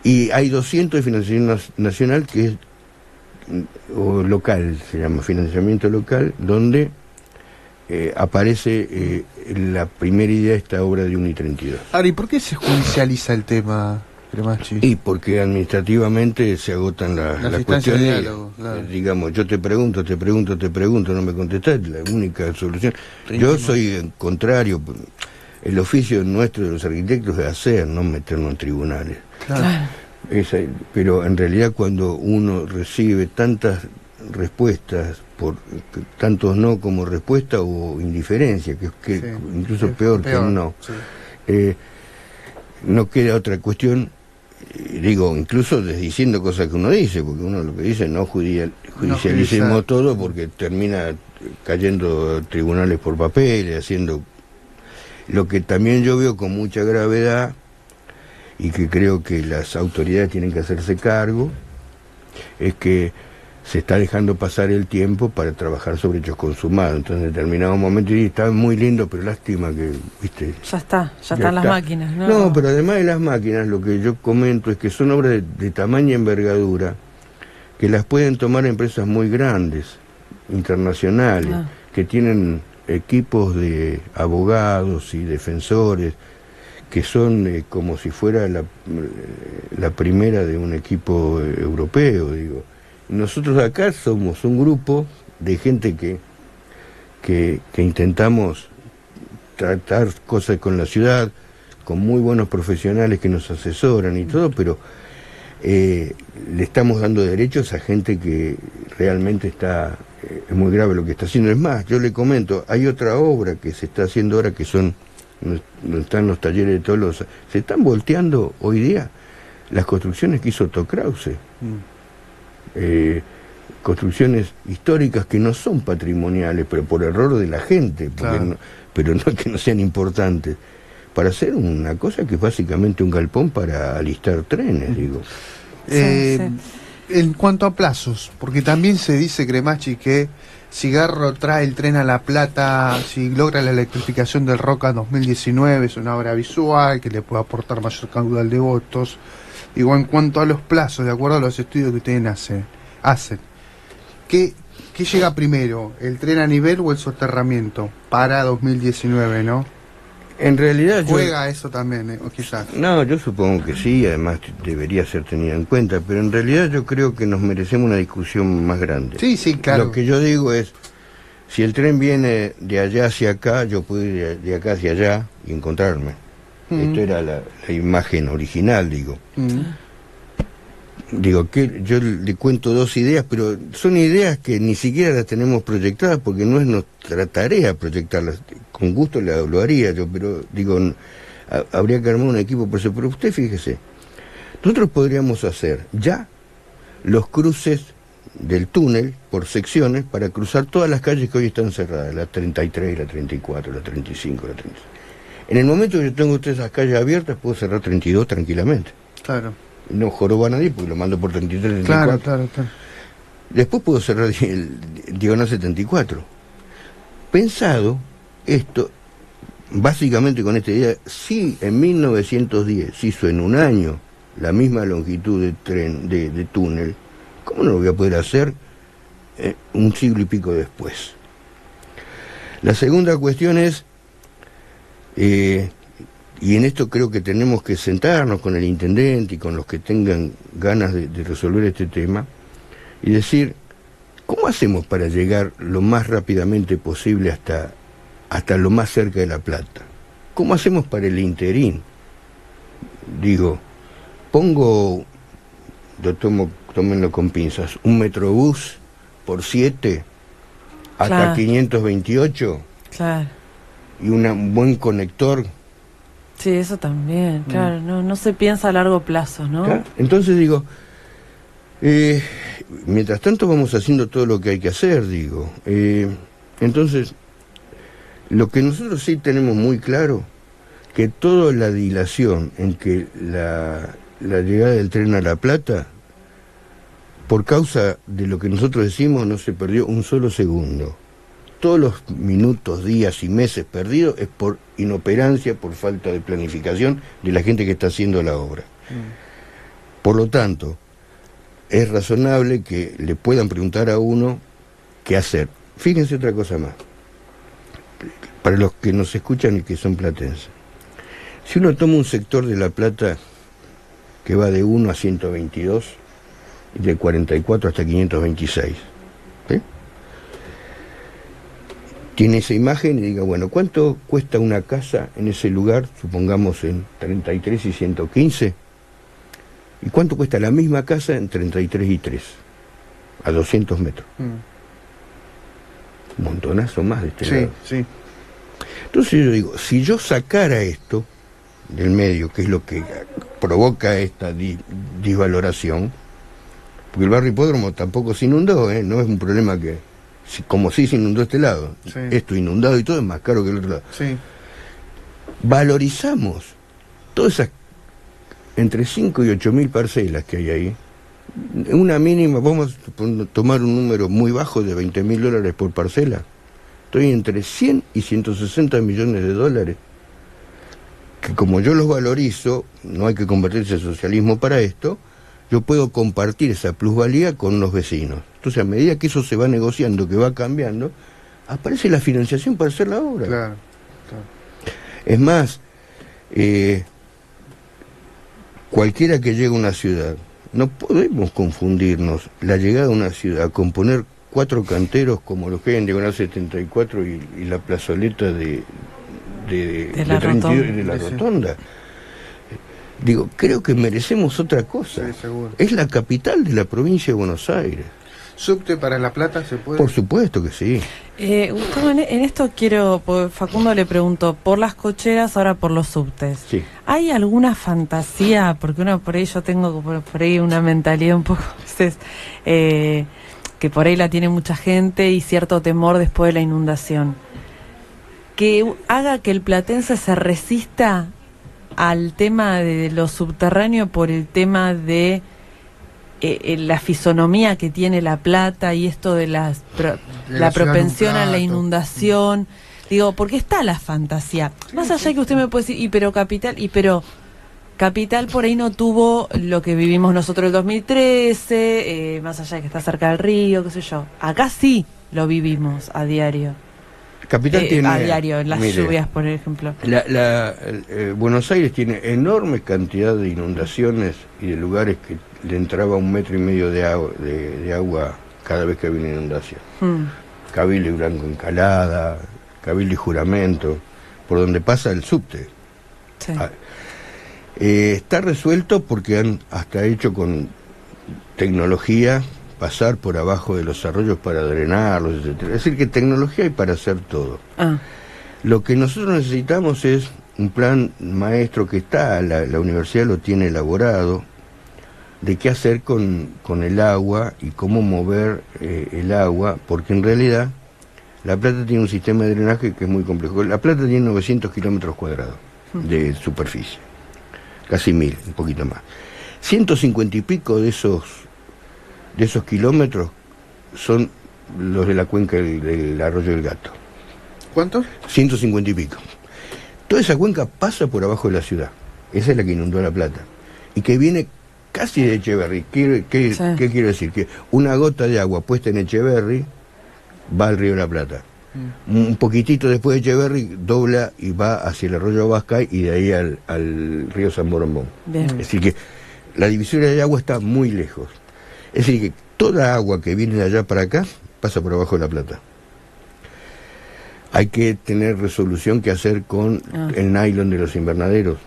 Y hay 200 de financiación nacional, que es o local, se llama financiamiento local, donde aparece la primera idea de esta obra de 1 y 32. Ahora, ¿y por qué se judicializa el tema, Cremachi? Y porque administrativamente se agotan las cuestiones. De diálogo, claro. Digamos, yo te pregunto, no me contestás, la única solución. Yo soy contrario, el oficio nuestro de los arquitectos es hacer, no meternos en tribunales. Claro. Pero en realidad cuando uno recibe tantas respuestas, tantos no como respuesta o indiferencia, que sí, incluso peor que un no, sí, no queda otra cuestión, digo, incluso diciendo cosas que uno dice, porque uno lo que dice, no judicialicemos todo, porque termina cayendo tribunales por papeles, haciendo lo que también yo veo con mucha gravedad, y que creo que las autoridades tienen que hacerse cargo, es que se está dejando pasar el tiempo para trabajar sobre hechos consumados. Entonces en determinado momento está muy lindo, pero lástima que, viste... Ya están las máquinas, ¿no? No, pero además de las máquinas, lo que yo comento es que son obras de tamaño y envergadura, que las pueden tomar empresas muy grandes, internacionales, que tienen equipos de abogados y defensores, que son como si fuera la primera de un equipo europeo, digo. Nosotros acá somos un grupo de gente que intentamos tratar cosas con la ciudad, con muy buenos profesionales que nos asesoran y todo, pero le estamos dando derechos a gente que realmente está... es muy grave lo que está haciendo. Es más, yo le comento, hay otra obra que se está haciendo ahora que son... no están los talleres de Tolosa. Se están volteando hoy día las construcciones que hizo Otto Krause. Construcciones históricas que no son patrimoniales, pero por error de la gente, claro. Pero no que no sean importantes, para hacer una cosa que es básicamente un galpón para alistar trenes, digo. En cuanto a plazos, porque también se dice, Cremacci, que Cigarro trae el tren a La Plata, si logra la electrificación del Roca en 2019, es una obra visual que le puede aportar mayor caudal de votos. Digo, en cuanto a los plazos, de acuerdo a los estudios que ustedes hacen, ¿qué llega primero, el tren a nivel o el soterramiento para 2019, no? En realidad ¿Juega eso también, o quizás? No, yo supongo que sí, además debería ser tenida en cuenta, pero en realidad yo creo que nos merecemos una discusión más grande. Sí, sí, claro. Lo que yo digo es, si el tren viene de allá hacia acá, yo puedo ir de acá hacia allá y encontrarme. Esto era la imagen original, digo. Digo, que yo le cuento dos ideas, pero son ideas que ni siquiera las tenemos proyectadas porque no es nuestra tarea proyectarlas. Con gusto lo haría yo, pero digo, habría que armar un equipo por eso. Pero usted fíjese, nosotros podríamos hacer ya los cruces del túnel por secciones para cruzar todas las calles que hoy están cerradas, la 33, la 34, la 35, la 36. En el momento que yo tengo todas esas calles abiertas, puedo cerrar 32 tranquilamente. Claro. No joroba a nadie porque lo mando por 33, 34. Claro. Después puedo cerrar el diagonal 74. Pensado esto, básicamente con esta idea, si en 1910 se hizo en un año la misma longitud de tren, de túnel, ¿cómo no lo voy a poder hacer un siglo y pico después? La segunda cuestión es... y en esto creo que tenemos que sentarnos con el intendente y con los que tengan ganas de resolver este tema y decir, ¿cómo hacemos para llegar lo más rápidamente posible hasta lo más cerca de La Plata? ¿Cómo hacemos para el interín? Digo, tómenlo con pinzas, un metrobús por 7 hasta claro. 528 claro. y un buen conector. Sí, eso también, claro, no se piensa a largo plazo, ¿no? ¿Claro? Entonces digo, mientras tanto vamos haciendo todo lo que hay que hacer, digo. Entonces, lo que nosotros sí tenemos muy claro, que toda la dilación en que la llegada del tren a La Plata, por causa de lo que nosotros decimos, no se perdió un solo segundo. Todos los minutos, días y meses perdidos es por inoperancia, por falta de planificación de la gente que está haciendo la obra. Por lo tanto, es razonable que le puedan preguntar a uno qué hacer. Fíjense otra cosa más, para los que nos escuchan y que son platenses. Si uno toma un sector de La Plata que va de 1 a 122, y de 44 hasta 526, ¿sí? Tiene esa imagen y diga, bueno, ¿cuánto cuesta una casa en ese lugar, supongamos en 33 y 115? ¿Y cuánto cuesta la misma casa en 33 y 3? A 200 metros. Un montonazo más de este lado. Sí. Entonces yo digo, si yo sacara esto del medio, que es lo que provoca esta disvaloración, porque el barrio Hipódromo tampoco se inundó, no es un problema que... como sí se inundó este lado, esto inundado y todo es más caro que el otro lado. Sí. Valorizamos todas esas entre 5 y 8 mil parcelas que hay ahí, Una mínima, vamos a tomar un número muy bajo de $20.000 por parcela. Estoy entre 100 y 160 millones de dólares. Que como yo los valorizo, no hay que convertirse en socialismo para esto, yo puedo compartir esa plusvalía con los vecinos. Entonces, a medida que eso se va negociando, que va cambiando, aparece la financiación para hacer la obra. Claro. Es más, cualquiera que llegue a una ciudad, no podemos confundirnos la llegada a una ciudad con poner 4 canteros como los que hay en Diagonal 74 y la plazoleta de la 32 de la Rotonda. Digo, creo que merecemos otra cosa. Sí, seguro. Es la capital de la provincia de Buenos Aires. ¿Subte para La Plata se puede? Por supuesto que sí. Gustavo, en esto quiero, Facundo le preguntó, por las cocheras, ahora por los subtes. Sí. ¿Hay alguna fantasía? Porque uno por ahí, yo tengo por ahí una mentalidad un poco, que por ahí la tiene mucha gente y cierto temor después de la inundación. Que haga que el platense se resista al tema de lo subterráneo por el tema de la fisonomía que tiene La Plata y esto de la propensión a la inundación. Digo, porque está la fantasía. Más allá que usted me puede decir, pero Capital por ahí no tuvo lo que vivimos nosotros el 2013, más allá de que está cerca del río, qué sé yo. Acá sí lo vivimos a diario. Capital tiene, a diario, en las lluvias, por ejemplo. Buenos Aires tiene enorme cantidad de inundaciones y de lugares que le entraba 1,5 metros de agua cada vez que había una inundación. Cabildo y Blanco Encalada, Cabildo y Juramento, por donde pasa el subte. Sí. Está resuelto porque han hasta hecho con tecnología pasar por abajo de los arroyos para drenarlos, etc. Es decir, que tecnología hay para hacer todo. Lo que nosotros necesitamos es un plan maestro que está, la universidad lo tiene elaborado, de qué hacer con el agua y cómo mover el agua, porque en realidad La Plata tiene un sistema de drenaje que es muy complejo. La Plata tiene 900 kilómetros cuadrados de superficie, casi 1000, un poquito más. 150 y pico de esos kilómetros son los de la cuenca del Arroyo del Gato. ¿Cuántos? 150 y pico. Toda esa cuenca pasa por abajo de la ciudad. Esa es la que inundó La Plata. Y que viene casi de Echeverri. ¿Qué quiero decir? Que una gota de agua puesta en Echeverri va al río La Plata. Un poquitito después de Echeverri dobla y va hacia el arroyo Bascay y de ahí al río San Borombón. Es decir que la divisoria de agua está muy lejos. Es decir que toda agua que viene de allá para acá pasa por abajo de La Plata. Hay que tener resolución que hacer con el nylon de los invernaderos.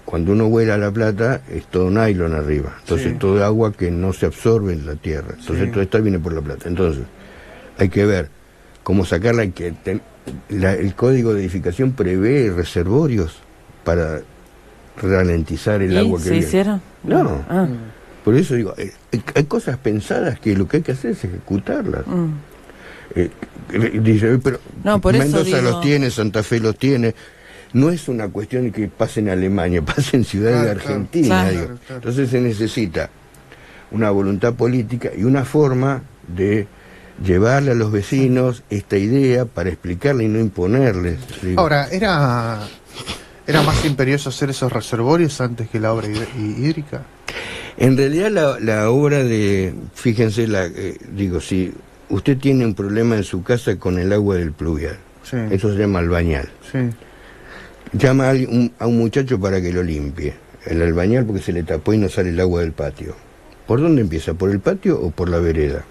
Cuando uno vuela a La Plata es todo nylon arriba. Entonces todo agua que no se absorbe en la tierra. Entonces todo esto viene por La Plata. Entonces hay que ver cómo sacarla. El código de edificación prevé reservorios para ralentizar el agua que viene. ¿Se hicieron? No. Por eso digo, hay cosas pensadas que lo que hay que hacer es ejecutarlas. Dice, pero no, por Mendoza los tiene, Santa Fe los tiene. No es una cuestión de que pase en Alemania, pase en ciudades de Argentina. Claro. Entonces se necesita una voluntad política y una forma de llevarle a los vecinos esta idea para explicarle y no imponerles. Ahora, ¿era más imperioso hacer esos reservorios antes que la obra hídrica? En realidad la obra de, fíjense, si usted tiene un problema en su casa con el agua del pluvial, eso se llama albañal. Llama a un muchacho para que lo limpie, el albañal, porque se le tapó y no sale el agua del patio. ¿Por dónde empieza? ¿Por el patio o por la vereda?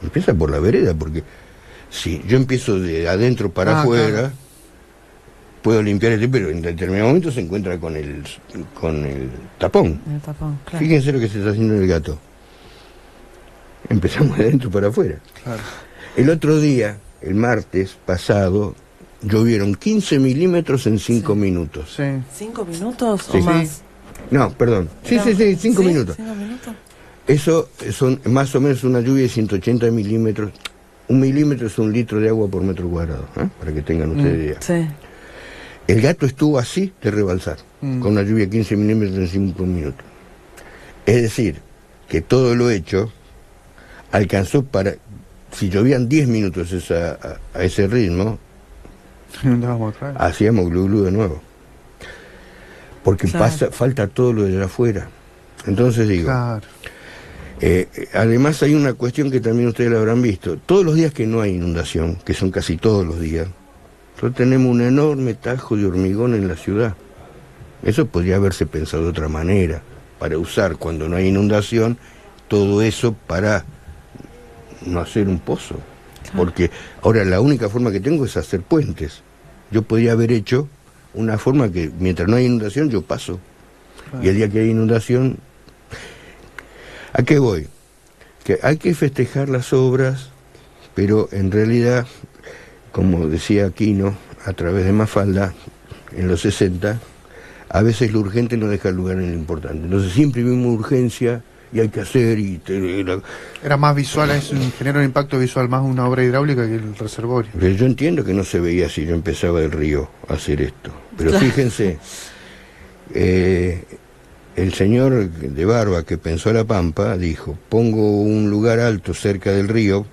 Empieza por la vereda, porque si yo empiezo de adentro para afuera, puedo limpiar pero en determinado momento se encuentra con el tapón. El tapón, claro. Fíjense lo que se está haciendo en el Gato. Empezamos de adentro para afuera. Claro. El otro día, el martes pasado, llovieron 15 milímetros en 5 minutos. ¿5 minutos o más? No, perdón. Sí, 5 minutos. 5 minutos. Eso son más o menos una lluvia de 180 milímetros. 1 milímetro es 1 litro de agua por metro cuadrado, para que tengan ustedes idea. El Gato estuvo así de rebalsar, con una lluvia de 15 milímetros en 5 minutos. Es decir, que todo lo hecho alcanzó para, si llovían 10 minutos a ese ritmo, hacíamos glu glu de nuevo. Porque falta todo lo de allá afuera. Entonces digo, además hay una cuestión que también ustedes la habrán visto. Todos los días que no hay inundación, que son casi todos los días, nosotros tenemos un enorme tajo de hormigón en la ciudad. Eso podría haberse pensado de otra manera, para usar cuando no hay inundación, todo eso para no hacer un pozo. Porque ahora la única forma que tengo es hacer puentes. Yo podría haber hecho una forma que mientras no hay inundación yo paso. Y el día que hay inundación, ¿a qué voy? Que hay que festejar las obras, pero en realidad, como decía Aquino, a través de Mafalda, en los 60, a veces lo urgente no deja lugar en lo importante. Entonces siempre vimos urgencia y hay que hacer Era más visual, genera un impacto visual más una obra hidráulica que el reservorio. Pero yo entiendo que no se veía si yo empezaba del río a hacer esto. Pero fíjense, el señor de barba que pensó la Pampa dijo, pongo un lugar alto cerca del río,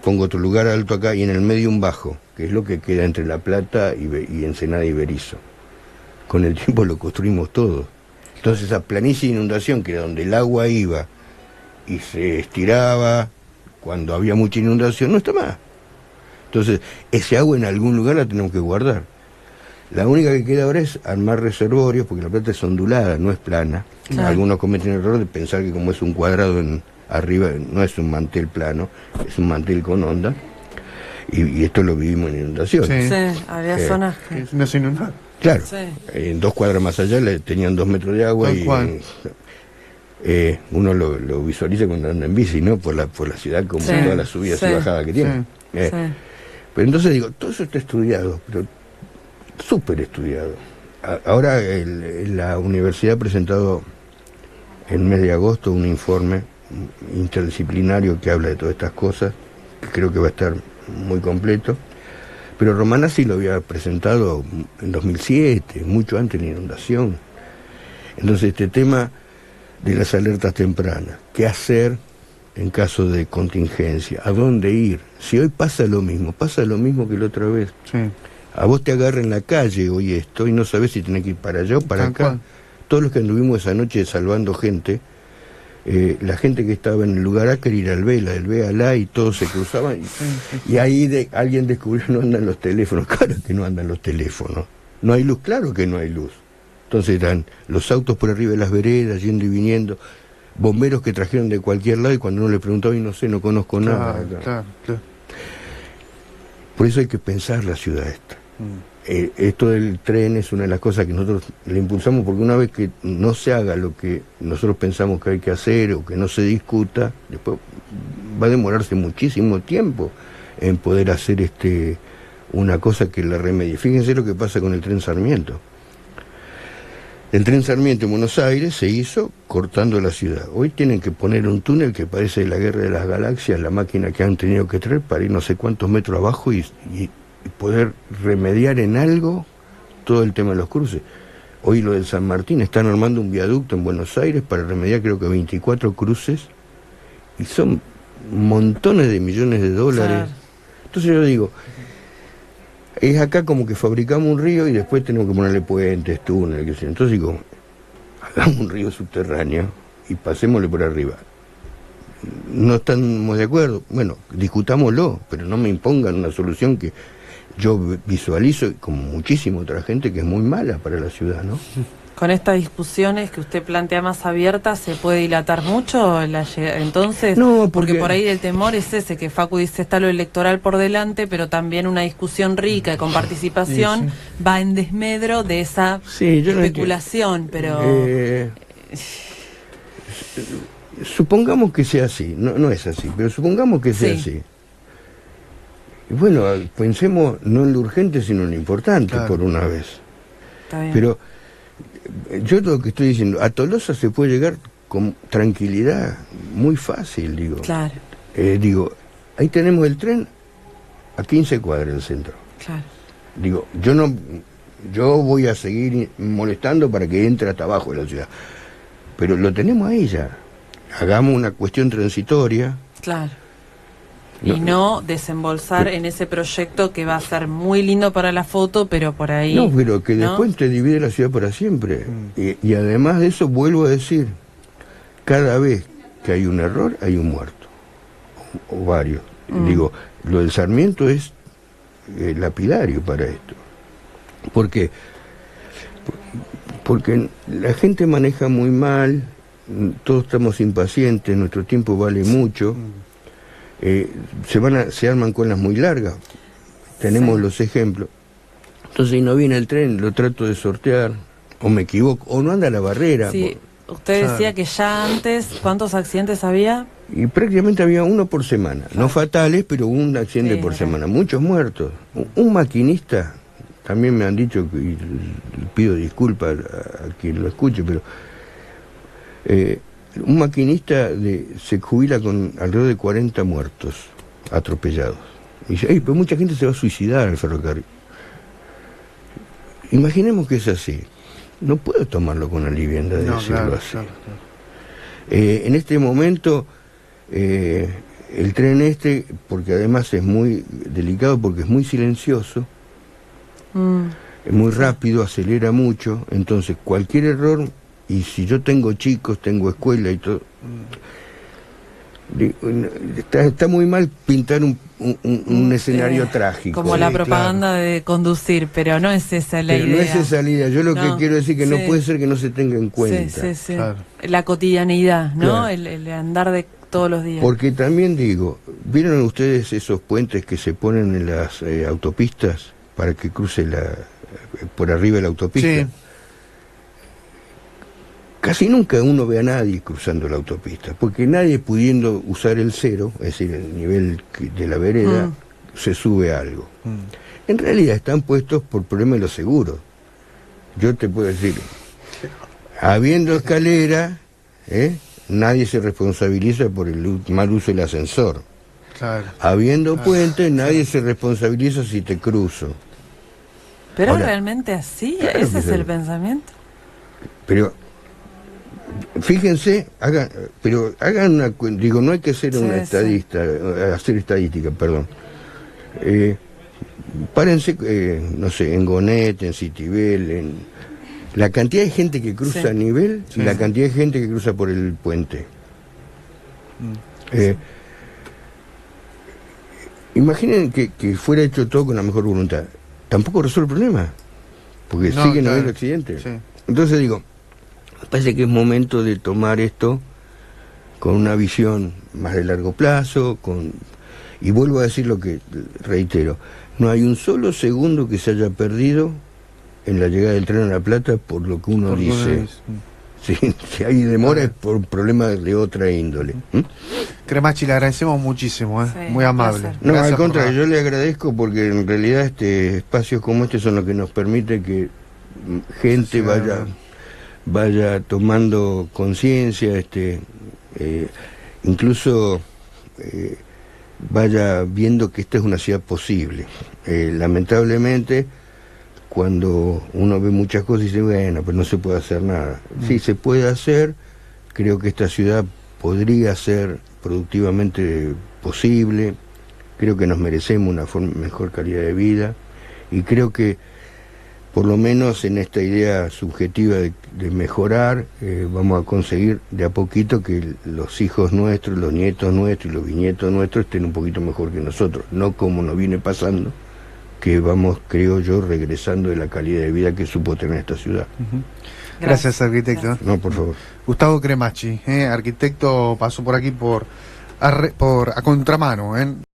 pongo otro lugar alto acá y en el medio un bajo, que es lo que queda entre La Plata y Ensenada y Berisso. Con el tiempo lo construimos todo. Entonces esa planicie de inundación, que era donde el agua iba y se estiraba cuando había mucha inundación, no está más. Entonces ese agua en algún lugar la tenemos que guardar. La única que queda ahora es armar reservorios, porque La Plata es ondulada, no es plana. Claro. Algunos cometen el error de pensar que como es un cuadrado arriba, no es un mantel plano, es un mantel con onda. Y esto lo vivimos en inundaciones. Sí, había zonas que no se inundaban. Claro, en 2 cuadras más allá tenían 2 metros de agua y uno lo visualiza cuando anda en bici, ¿no? Por la ciudad, como todas las subidas y bajadas que tiene. Pero entonces digo, todo eso está estudiado, pero súper estudiado. Ahora la universidad ha presentado en el mes de agosto un informe interdisciplinario que habla de todas estas cosas, que creo que va a estar muy completo. Pero Romanazzi lo había presentado en 2007, mucho antes de la inundación. Entonces este tema de las alertas tempranas, qué hacer en caso de contingencia, a dónde ir. Si hoy pasa lo mismo que la otra vez. Sí. A vos te agarra en la calle hoy esto y no sabés si tenés que ir para allá o para acá. Todos los que anduvimos esa noche salvando gente, la gente que estaba en el lugar A quería ir al B, del B al A y todos se cruzaban y ahí alguien descubrió no andan los teléfonos. Claro que no andan los teléfonos, no hay luz, claro que no hay luz. Entonces eran los autos por arriba de las veredas yendo y viniendo, bomberos que trajeron de cualquier lado y cuando uno le preguntaba y no sé, no conozco nada. Claro. Por eso hay que pensar la ciudad esta. Esto del tren es una de las cosas que nosotros le impulsamos, porque una vez que no se haga lo que nosotros pensamos que hay que hacer o que no se discuta, después va a demorarse muchísimo tiempo en poder hacer una cosa que la remedie. Fíjense lo que pasa con el tren Sarmiento. El tren Sarmiento en Buenos Aires se hizo cortando la ciudad. Hoy tienen que poner un túnel que parece la Guerra de las Galaxias, la máquina que han tenido que traer para ir no sé cuántos metros abajo y poder remediar en algo todo el tema de los cruces. Hoy lo del San Martín, están armando un viaducto en Buenos Aires para remediar creo que 24 cruces y son montones de millones de dólares. Claro. Entonces yo digo, es acá como que fabricamos un río y después tenemos que ponerle puentes, túneles, qué sé. Entonces digo, hagamos un río subterráneo y pasémosle por arriba. No estamos de acuerdo, bueno, discutámoslo, pero no me impongan una solución que yo visualizo, como muchísima otra gente, que es muy mala para la ciudad, ¿no? Con estas discusiones que usted plantea más abiertas, ¿se puede dilatar mucho entonces? No, porque por ahí el temor es ese, que Facu dice está lo electoral por delante, pero también una discusión rica con participación va en desmedro de esa especulación, pero... supongamos que sea así, no es así, pero supongamos que sea así. Y bueno, pensemos no en lo urgente, sino en lo importante, por una vez. Está bien. Pero yo lo que estoy diciendo, a Tolosa se puede llegar con tranquilidad, muy fácil, digo. Claro. Digo, ahí tenemos el tren a 15 cuadras del centro. Claro. Digo, yo voy a seguir molestando para que entre hasta abajo de la ciudad. pero lo tenemos ahí ya. Hagamos una cuestión transitoria. Claro. Y no desembolsar en ese proyecto que va a ser muy lindo para la foto, pero por ahí... No, pero que después te divide la ciudad para siempre. Y además de eso, vuelvo a decir, cada vez que hay un error, hay un muerto. O varios. Digo, lo del Sarmiento es lapidario para esto. ¿Por qué? Porque la gente maneja muy mal, todos estamos impacientes, nuestro tiempo vale mucho. Se arman colas muy largas, tenemos los ejemplos. Entonces, si no viene el tren, lo trato de sortear, o me equivoco, o no anda la barrera. Sí, usted decía que ya antes, ¿cuántos accidentes había? Y prácticamente había uno por semana, no fatales, pero un accidente por semana, muchos muertos. Un maquinista, también me han dicho, y pido disculpas a quien lo escuche, pero... un maquinista se jubila con alrededor de 40 muertos atropellados. Y dice, pero mucha gente se va a suicidar al ferrocarril. Imaginemos que es así. No puedo tomarlo con la liviandad de decirlo así. Claro. En este momento, el tren porque además es muy delicado, porque es muy silencioso, es muy rápido, acelera mucho, entonces cualquier error... Y si yo tengo chicos, tengo escuela y todo, está muy mal pintar un escenario trágico. Como la propaganda de conducir, pero no es esa la idea. No es esa la idea. Yo lo que quiero decir que no puede ser que no se tenga en cuenta. Claro. La cotidianeidad, ¿no? Claro. El andar de todos los días. Porque también digo, ¿vieron ustedes esos puentes que se ponen en las autopistas para que cruce por arriba de la autopista? Sí. Casi nunca uno ve a nadie cruzando la autopista, porque nadie pudiendo usar el cero, es decir, el nivel de la vereda, se sube algo. En realidad están puestos por problema de los seguros. Yo te puedo decir, habiendo escalera, nadie se responsabiliza por el mal uso del ascensor. Claro. Habiendo puente, nadie se responsabiliza si te cruzo. ¿Pero ahora, realmente así? Claro, ¿ese es el pensamiento? Pero... Fíjense, hagan una, digo, no hay que ser una estadista, hacer estadística, perdón. Párense, no sé, en Gonet, en Citibel, en la cantidad de gente que cruza a nivel y la cantidad de gente que cruza por el puente. Imaginen que fuera hecho todo con la mejor voluntad. Tampoco resuelve el problema, porque siguen habiendo accidentes. Entonces digo, me parece que es momento de tomar esto con una visión más de largo plazo, y vuelvo a decir lo que reitero, no hay un solo segundo que se haya perdido en la llegada del tren a La Plata por lo que uno dice. Si hay demora es por un problema de otra índole. Cremacci, le agradecemos muchísimo, muy amable. No, al contrario, yo le agradezco porque en realidad espacios como este son los que nos permiten que gente vaya tomando conciencia, incluso vaya viendo que esta es una ciudad posible. Lamentablemente, cuando uno ve muchas cosas y dice, bueno, pues no se puede hacer nada. Sí, se puede hacer. Creo que esta ciudad podría ser productivamente posible. Creo que nos merecemos una mejor calidad de vida. Y creo que por lo menos en esta idea subjetiva de mejorar, vamos a conseguir de a poquito que los hijos nuestros, los nietos nuestros y los bisnietos nuestros estén un poquito mejor que nosotros, no como nos viene pasando, que vamos, creo yo, regresando de la calidad de vida que supo tener esta ciudad. Gracias, arquitecto. Gracias. No, por favor. Gustavo Cremacci, arquitecto, pasó por aquí a contramano,